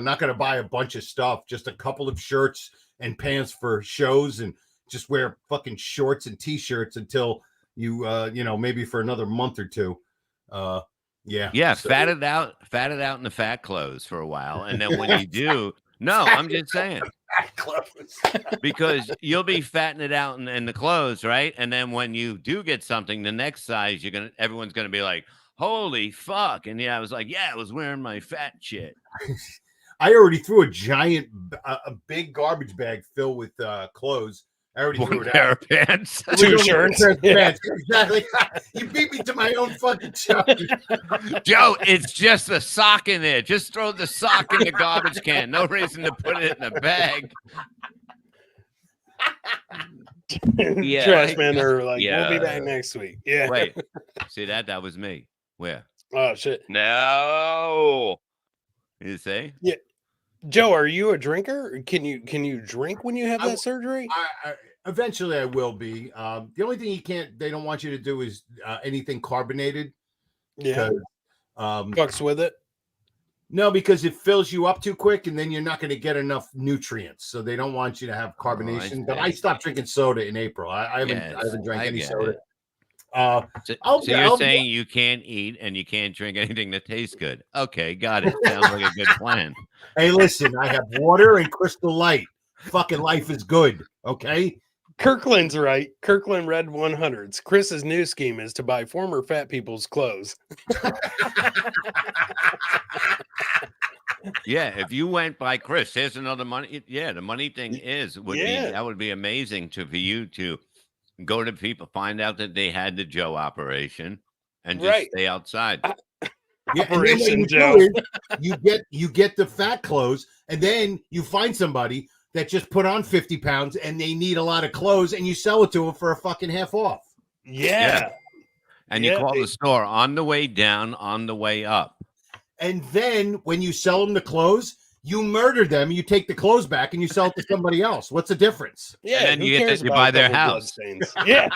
not gonna buy a bunch of stuff, just a couple of shirts and pants for shows, and just wear fucking shorts and t-shirts until you maybe for another month or two. Yeah, so, fat it out in the fat clothes for a while, and then when you do, I'm just saying, fat clothes. Because you'll be fattening it out in the clothes, right? And then when you do get something, the next size, everyone's gonna be like, holy fuck. And I was like, I was wearing my fat shit. I already threw a big garbage bag filled with clothes. I already threw it pair out. Of pants. 2 shirts. Pants. Exactly. You beat me to my own fucking show. Joe, it's just a sock in there. Just throw the sock in the garbage can. No reason to put it in a bag. Trash men are like, we'll be back next week. Yeah. Wait. See that was me. Where? Oh shit. No. You say? Yeah. Joe, are you a drinker? Can you drink when you have that surgery? Eventually I will be. The only thing they don't want you to do is anything carbonated. Yeah. Fucks with it. No, because it fills you up too quick, and then you're not going to get enough nutrients. So they don't want you to have carbonation. But I stopped drinking soda in April. I haven't drank any soda. So you're saying you can't eat and you can't drink anything that tastes good. Okay, got it. Sounds like a good plan. Hey, listen, I have water and Crystal Light. Fucking life is good. Okay. Kirkland's right. Kirkland Red 100s. Chris's new scheme is to buy former fat people's clothes. Yeah, if you went by Chris, here's another money. Yeah, the money thing that would be amazing for you to go to people, find out that they had the Joe operation, and just stay outside. Operation Joe. You get the fat clothes, and then you find somebody that just put on 50 pounds and they need a lot of clothes, and you sell it to them for a fucking half off. Yeah. And you call the store on the way down, on the way up. And then when you sell them the clothes, You murder them, you take the clothes back, and you sell it to somebody else. What's the difference? Yeah, and then who you cares you about buy a their couple house. bloodstains? Yeah,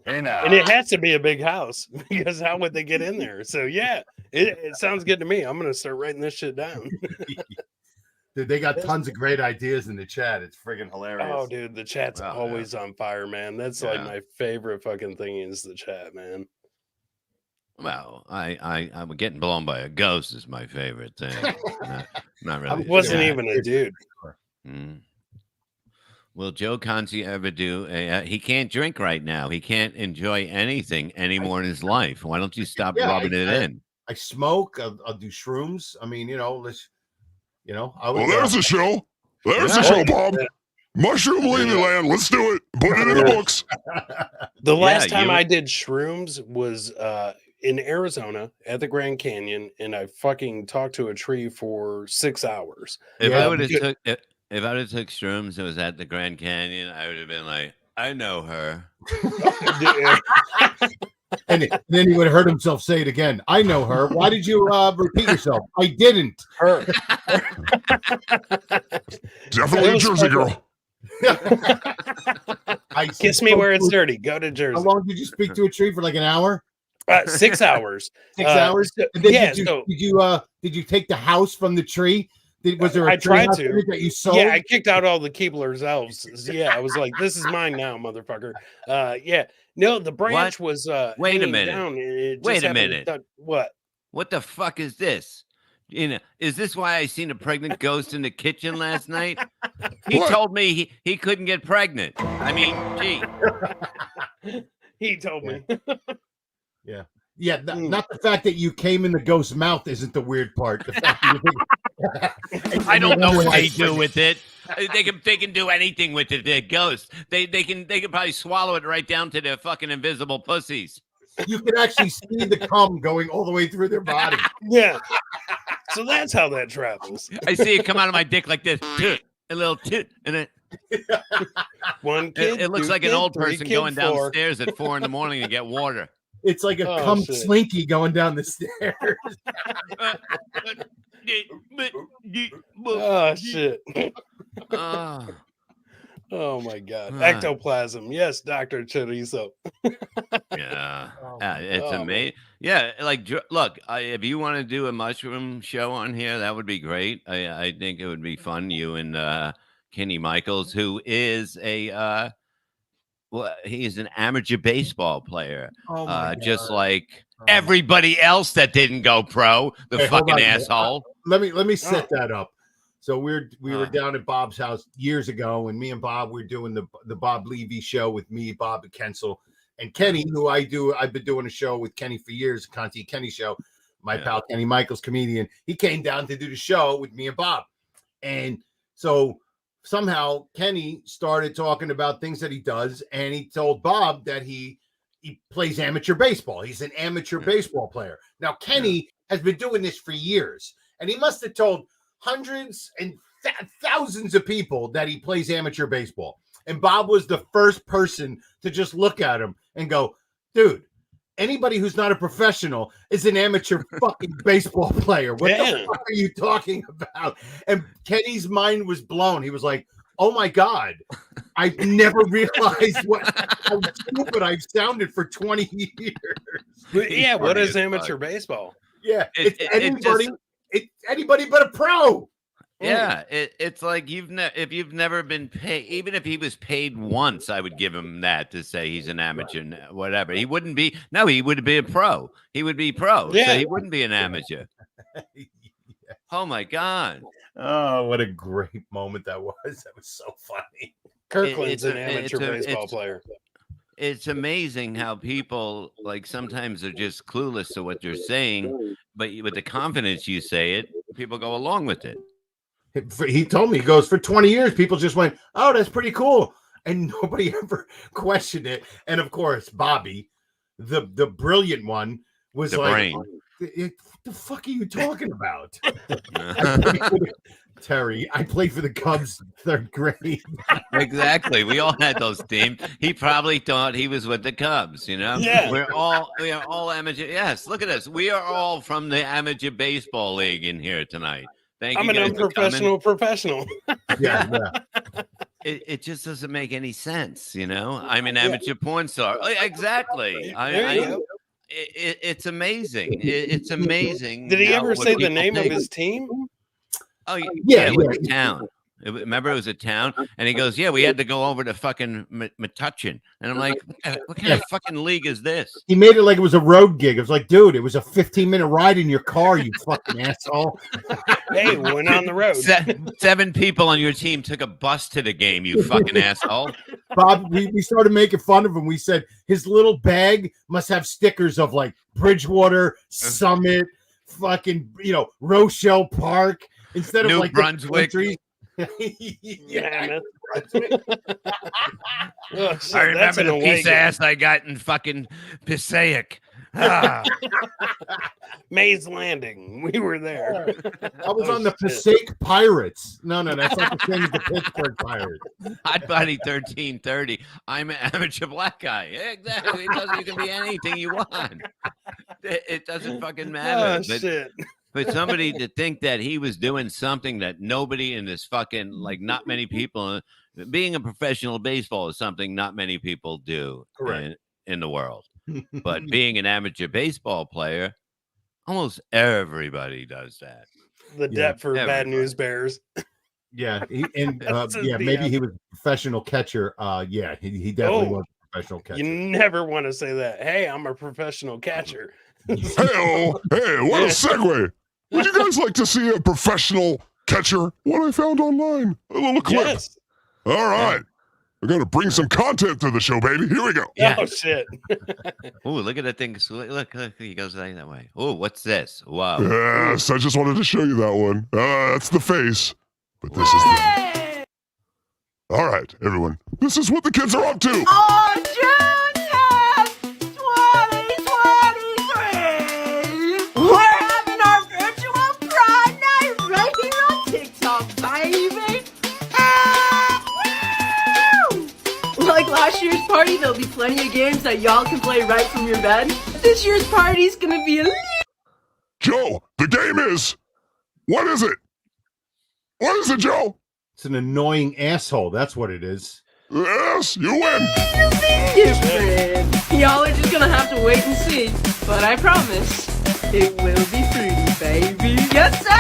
Hey now. and it has to be a big house because how would they get in there? So yeah, it sounds good to me. I'm gonna start writing this shit down. Dude, they got tons of great ideas in the chat. It's friggin' hilarious. Oh, dude, the chat's always on fire, man. That's like my favorite fucking thing is the chat, man. Well, I'm getting blown by a ghost is my favorite thing. Not really. I wasn't even a dude. Will Joe Conti ever do he can't drink right now. He can't enjoy anything anymore in his life. Why don't you stop rubbing it in? I smoke. I'll do shrooms. I mean, let's, I was. Well, there's a show. There's a show, Bob. Mushroom Levyland. Let's do it. Put it in the books. The last time I did shrooms was in Arizona at the Grand Canyon, and I fucking talked to a tree for 6 hours. If I would have took shrooms and was at the Grand Canyon, I would have been like, I know her. And then he would have heard himself say it again. I know her. Why did you repeat yourself? I didn't. Her. Definitely a Jersey girl. Kiss me where it's dirty. Go to Jersey. How long did you speak to a tree for? Like an hour? 6 hours. 6 hours. Did you take the house from the tree? Was there? I tried to. That you sold? Yeah, I kicked out all the Keebler's elves. Yeah, I was like, "This is mine now, motherfucker." Yeah. No, the branch was. Wait a minute. Wait a minute. What? What the fuck is this? Is this why I seen a pregnant ghost in the kitchen last night? He told me he couldn't get pregnant. I mean, gee. He told me. Yeah. Yeah, not the fact that you came in the ghost's mouth isn't the weird part. The fact that I don't know what they do with it. They can do anything with it. They're ghosts. They can probably swallow it right down to their fucking invisible pussies. You can actually see the cum going all the way through their body. Yeah. So that's how that travels. I see it come out of my dick like this, a little toot, and then one kid. It looks like an old person going downstairs at 4 a.m. to get water. It's like a cum slinky going down the stairs. Oh shit. Oh my god. Ectoplasm. Yes, Dr. Chorizo. Yeah. It's amazing. Yeah, like look, if you want to do a mushroom show on here, that would be great. I think it would be fun. You and Kenny Michaels, who is he's an amateur baseball player, just like everybody else that didn't go pro. The fucking asshole. Let me set that up. So we were down at Bob's house years ago, and me and Bob were doing the Bob Levy show with me, Bob and Kensel, and Kenny, who I've been doing a show with Kenny for years, Conti Kenny show. My pal Kenny Michaels, comedian, he came down to do the show with me and Bob, and so. Somehow Kenny started talking about things that he does, and he told Bob that he plays amateur baseball. He's an amateur baseball player. Now, Kenny has been doing this for years, and he must have told hundreds and thousands of people that he plays amateur baseball. And Bob was the first person to just look at him and go, dude, anybody who's not a professional is an amateur fucking baseball player. What the fuck are you talking about? And Kenny's mind was blown. He was like, oh my God, I've never realized how stupid I've sounded for 20 years. Yeah, what is amateur baseball? Yeah, it's anybody but a pro. Yeah, it's like if you've never been paid, even if he was paid once, I would give him that to say he's an amateur, whatever. He wouldn't be. No, he would be a pro. He would be pro. Yeah, so he wouldn't be an amateur. Oh my God. Oh, what a great moment that was. That was so funny. Kirkland's an amateur baseball player. It's amazing how people sometimes are just clueless to what you're saying, but with the confidence you say it, people go along with it. He told me, he goes, for 20 years, people just went, oh, that's pretty cool. And nobody ever questioned it. And of course, Bobby, the brilliant one, was the brain. What the fuck are you talking about? Terry, I played for the Cubs 3rd grade. Exactly. We all had those teams. He probably thought he was with the Cubs, Yeah. We are all amateur. Yes, look at us. We are all from the amateur baseball league in here tonight. Thank I'm you an guys for coming. unprofessional professional. Yeah. It just doesn't make any sense, you know. I'm an amateur porn star. Exactly. It's amazing. It's amazing. Did he now ever what say the people name of think. his team? Oh Yeah, it was a town. Remember, it was a town, and he goes, "Yeah, we had to go over to fucking Metuchen," and I'm like, "What kind of fucking league is this?" He made it like it was a road gig. It was like, dude, it was a 15-minute ride in your car, you fucking asshole. Hey, went on the road. 7 people on your team took a bus to the game, you fucking asshole. Bob, we started making fun of him. We said his little bag must have stickers of like Bridgewater, Summit, fucking, Rochelle Park instead of New like Brunswick. Yeah, I remember the piece of ass I got in fucking Passaic. Mays Landing. We were there. I was on the Passaic Pirates. No, that's not the same as the Pittsburgh Pirates. Hot Body 1330. I'm an amateur black guy. Exactly. You can be anything you want. It doesn't fucking matter. Shit. But somebody to think that he was doing something that nobody in this fucking, like, not many people, being a professional baseball is something not many people do in the world. But being an amateur baseball player, almost everybody does that. The Deptford Bad News Bears. Yeah, maybe he was a professional catcher. He definitely was a professional catcher. You never want to say that. Hey, I'm a professional catcher. Hey, what a segue. Would you guys like to see a professional catcher? What I found online. A little clip. Yes. All right. We're going to bring some content to the show, baby. Here we go. Yeah. Oh, shit. Oh, look at that thing. Look, he goes that way. Oh, what's this? Wow. Yes, I just wanted to show you that one. That's the face. But this is the... All right, everyone. This is what the kids are up to. On June 10th, 2023, we're having our virtual Pride Night right here on TikTok, baby. Woo! Like last year's party, there'll be plenty of games that y'all can play right from your bed. This year's party's gonna be a Joe, the game is... What is it? What is it, Joe? It's an annoying asshole. That's what it is. Yes, you win. different. Y'all are just gonna have to wait and see. But I promise, it will be fruity, baby. Yes, sir!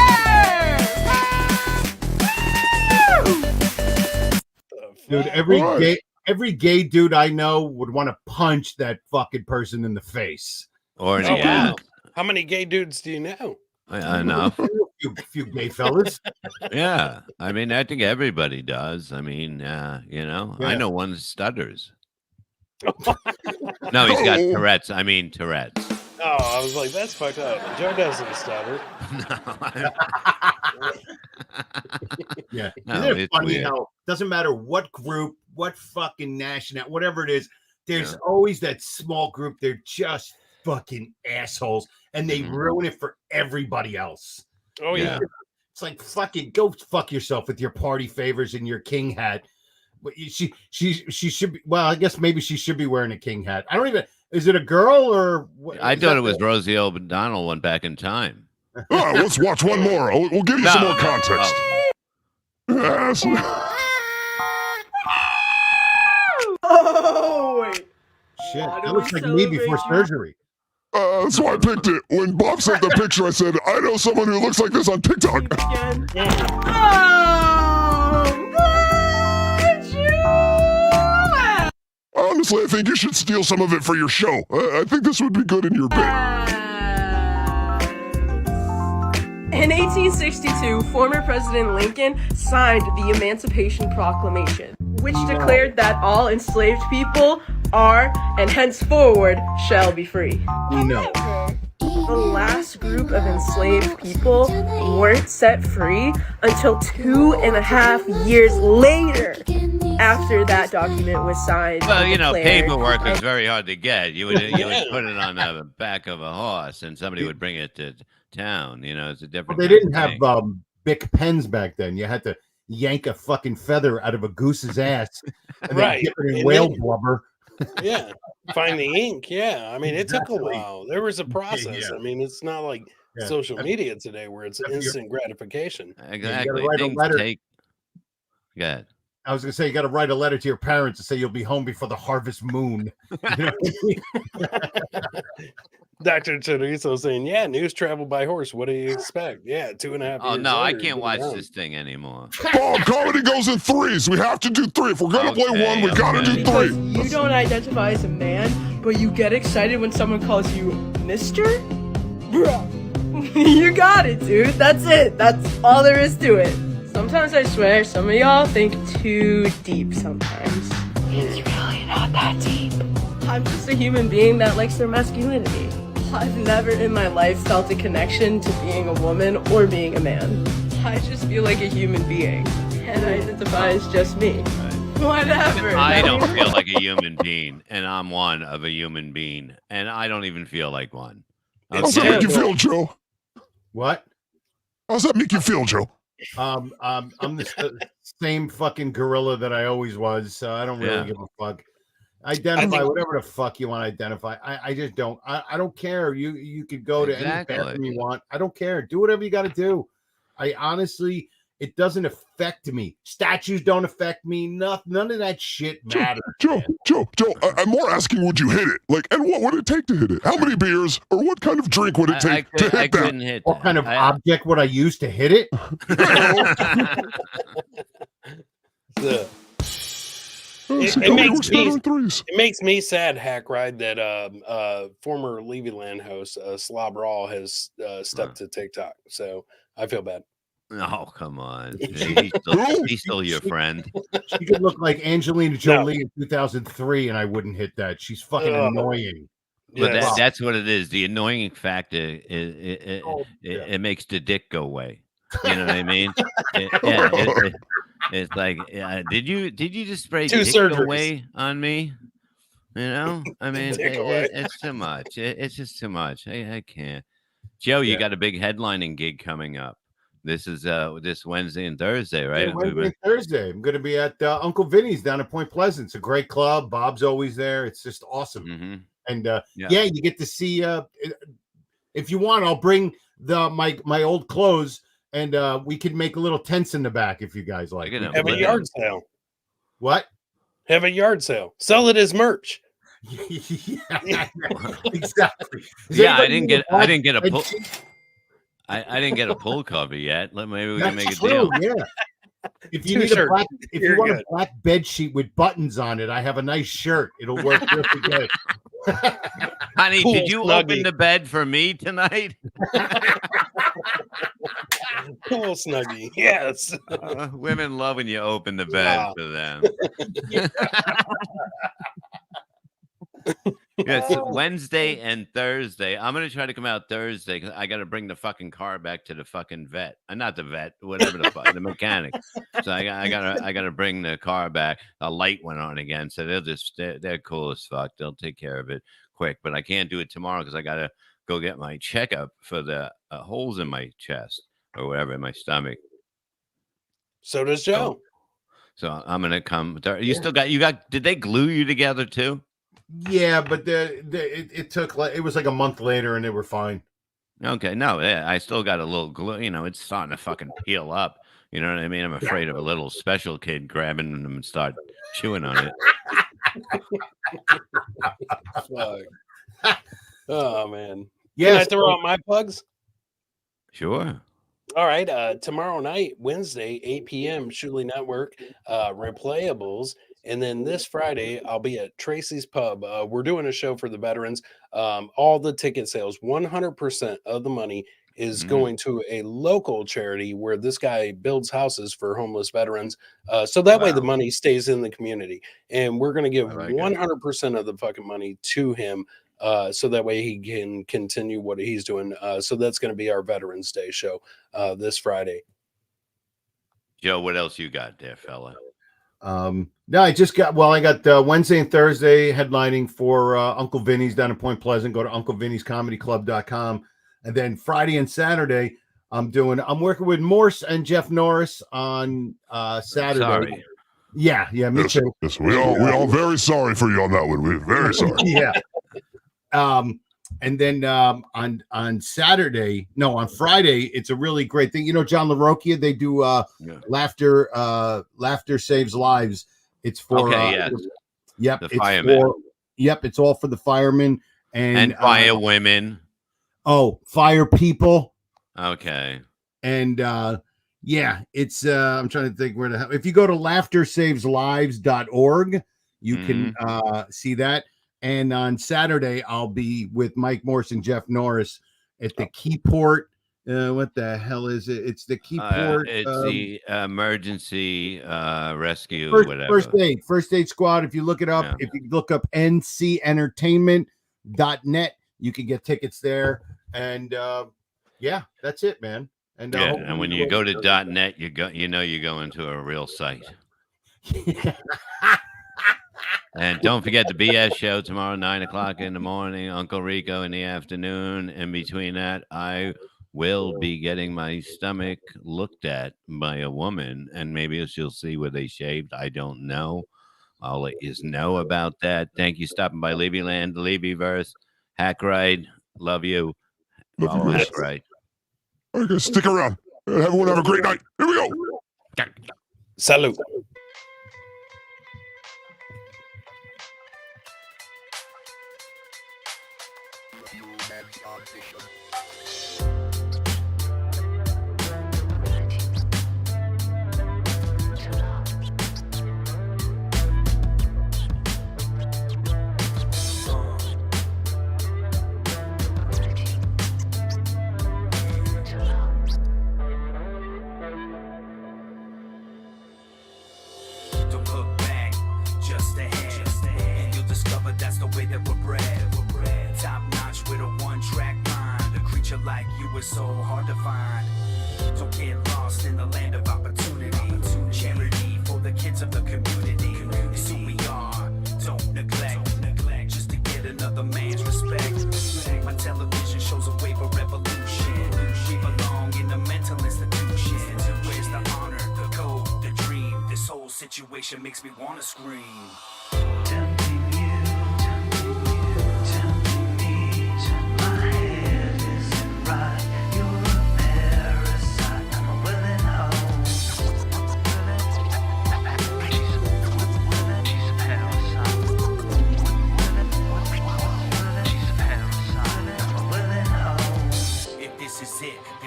Dude, every gay dude I know would want to punch that fucking person in the face. Or in the ass. How many gay dudes do you know? Enough. A few gay fellas. Yeah. I mean, I think everybody does. I mean, I know one that stutters. No, he's got Tourette's. I mean, Tourette's. Oh, I was like, that's fucked up. Joe doesn't stutter. Yeah. No, Isn't it it's funny weird. how it doesn't matter what group, what fucking national, whatever it is, there's always that small group. They're just fucking assholes and they ruin it for everybody else. Oh, yeah. It's like, fucking go fuck yourself with your party favors and your king hat. She should be, well, I guess maybe she should be wearing a king hat. I don't even, is it a girl or what? I thought it was Rosie O'Donnell went back in time. Oh, let's watch one more. We'll give you some more context. Yes. Oh, wait. Shit, that looks like me before surgery. That's why I picked it. When Bob sent the picture, I said, I know someone who looks like this on TikTok. Again. Honestly, I think you should steal some of it for your show. I think this would be good in your bit. In 1862, former President Lincoln signed the Emancipation Proclamation, which declared that all enslaved people are, and henceforward, shall be free. No. The last group of enslaved people weren't set free until 2.5 years later, after that document was signed. Well, and declared. paperwork is very hard to get. You would put it on the back of a horse, and somebody would bring it to town. It's a different. Well, they didn't have Bic pens back then. You had to yank a fucking feather out of a goose's ass and then dip it in whale blubber. Yeah, find the ink. Yeah, I mean, it took a while. There was a process. I mean, it's not like social media today, where it's instant gratification. Exactly. You gotta write a letter. Go ahead. I was going to say, you got to write a letter to your parents and say you'll be home before the harvest moon. You know Dr. Chorizo saying, yeah, news travel by horse. What do you expect? Yeah, 2.5 years. Oh, no, I later, can't watch this thing anymore. Bob, comedy goes in threes. We have to do three. If we're going to play one, we got to do Because three. you don't identify as a man, but you get excited when someone calls you Mr.? Bruh. You got it, dude. That's it. That's all there is to it. Sometimes I swear some of y'all think too deep sometimes. It's really not that deep. I'm just a human being that likes their masculinity. I've never in my life felt a connection to being a woman or being a man. I just feel like a human being, and I identify as just me. Whatever. I don't feel like a human being, and I'm one of a human being, and I don't even feel like one. How's that make you feel, Joe? what? How's that make you feel, Joe? I'm the same fucking gorilla that I always was, so I don't really give a fuck. Identify whatever the fuck you want to identify. I just don't. I don't care. You could go to any bathroom you want. I don't care. Do whatever you got to do. I honestly, it doesn't affect me. Statues don't affect me. None of that shit matters. Joe, I'm more asking, would you hit it? Like, and what would it take to hit it? How many beers or what kind of drink would it take to hit that? What kind of object would I use to hit it? It makes me sad, Hack Ride, that former Levyland host Slob Raw has stepped to TikTok. So I feel bad. Oh, come on. He's still your friend. She could look like Angelina Jolie in 2003, and I wouldn't hit that. She's fucking annoying. But that's what it is. The annoying factor it makes the dick go away. You know what I mean? It's like, did you just spray dick away on me? You know, I mean, it's too much. It's just too much. I can't. Joe, you got a big headlining gig coming up. This is this Wednesday and Thursday, right? Yeah, Wednesday and Thursday. I'm going to be at Uncle Vinny's down at Point Pleasant. It's a great club. Bob's always there. It's just awesome. Mm-hmm. And you get to see. If you want, I'll bring my old clothes, and we could make little tents in the back if you guys like. Have a yard sale. What? Have a yard sale. Sell it as merch. Yeah, exactly. I didn't get a pull. I didn't get a pull cover yet. Maybe we can make a deal. Yeah. If you need you want a black bed sheet with buttons on it, I have a nice shirt. It'll work really good. Honey, did you open the bed for me tonight? Cool snuggie. Yes. Women love when you open the bed for them. Yes, Wednesday and Thursday. I'm gonna try to come out Thursday because I got to bring the fucking car back to the fucking vet. Not the vet, whatever the mechanic. So I gotta bring the car back. A light went on again, so they're cool as fuck. They'll take care of it quick. But I can't do it tomorrow because I gotta go get my checkup for the holes in my chest or whatever in my stomach. So does Joe. So I'm gonna come. You still got? Did they glue you together too? Yeah, but it took it was like a month later, and they were fine. Okay, no, I still got a little glue. You know, it's starting to fucking peel up. You know what I mean? I'm afraid of a little special kid grabbing them and start chewing on it. Oh man! Yeah, can I throw out my plugs? Sure. All right. Tomorrow night, Wednesday, 8 p.m. Shuley Network, Replayables. And then this Friday, I'll be at Tracy's Pub. We're doing a show for the veterans. All the ticket sales, 100% of the money is going to a local charity where this guy builds houses for homeless veterans. So that way the money stays in the community. And we're going to give 100% of the fucking money to him. So that way he can continue what he's doing. So that's going to be our Veterans Day show this Friday. Joe, what else you got there, fella? No, I got Wednesday and Thursday headlining for Uncle Vinny's down in Point Pleasant. Go to unclevinny'scomedyclub.com. And then Friday and Saturday, I'm working with Morse and Jeff Norris on Saturday. Sorry. Yeah, me too. Yes, we all very sorry for you on that one. We're very sorry. Yeah. And then on Saturday, no, on Friday, it's a really great thing. You know, John LaRocchia, they do laughter saves lives. It's for yep, the it's firemen. It's all for the firemen and fire women. Oh, fire people. Okay. And yeah, it's I'm trying to think where to if you go to laughtersaveslives.org, you can see that. And on Saturday, I'll be with Mike Morse and Jeff Norris at the Keyport. What the hell is it? It's the Keyport. It's the emergency rescue, first aid squad. If you look it up, if you look up ncentertainment.net, you can get tickets there. And yeah, that's it, man. And and when you go to .net, you're going to a real site. And don't forget the BS show tomorrow, 9 o'clock in the morning, Uncle Rico in the afternoon. In between that, I will be getting my stomach looked at by a woman, and maybe she'll see where they shaved. I don't know. I'll let you know about that. Thank you stopping by Levyland, Levyverse, Hack Ride. Love you. Follow Hack Ride. All right, guys, stick around. Everyone have a great night. Here we go. Salute. Like you is so hard to find. Don't get lost in the land of opportunity. Charity for the kids of the community. It's who we are. Don't neglect just to get another man's respect. My television shows a wave of revolution. We belong in a mental institution. Where's the honor, the code, the dream? This whole situation makes me wanna scream.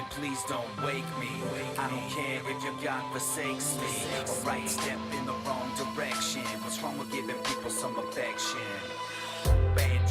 Please don't wake me. I don't care if your God forsakes me. A right step in the wrong direction. What's wrong with giving people some affection? Bad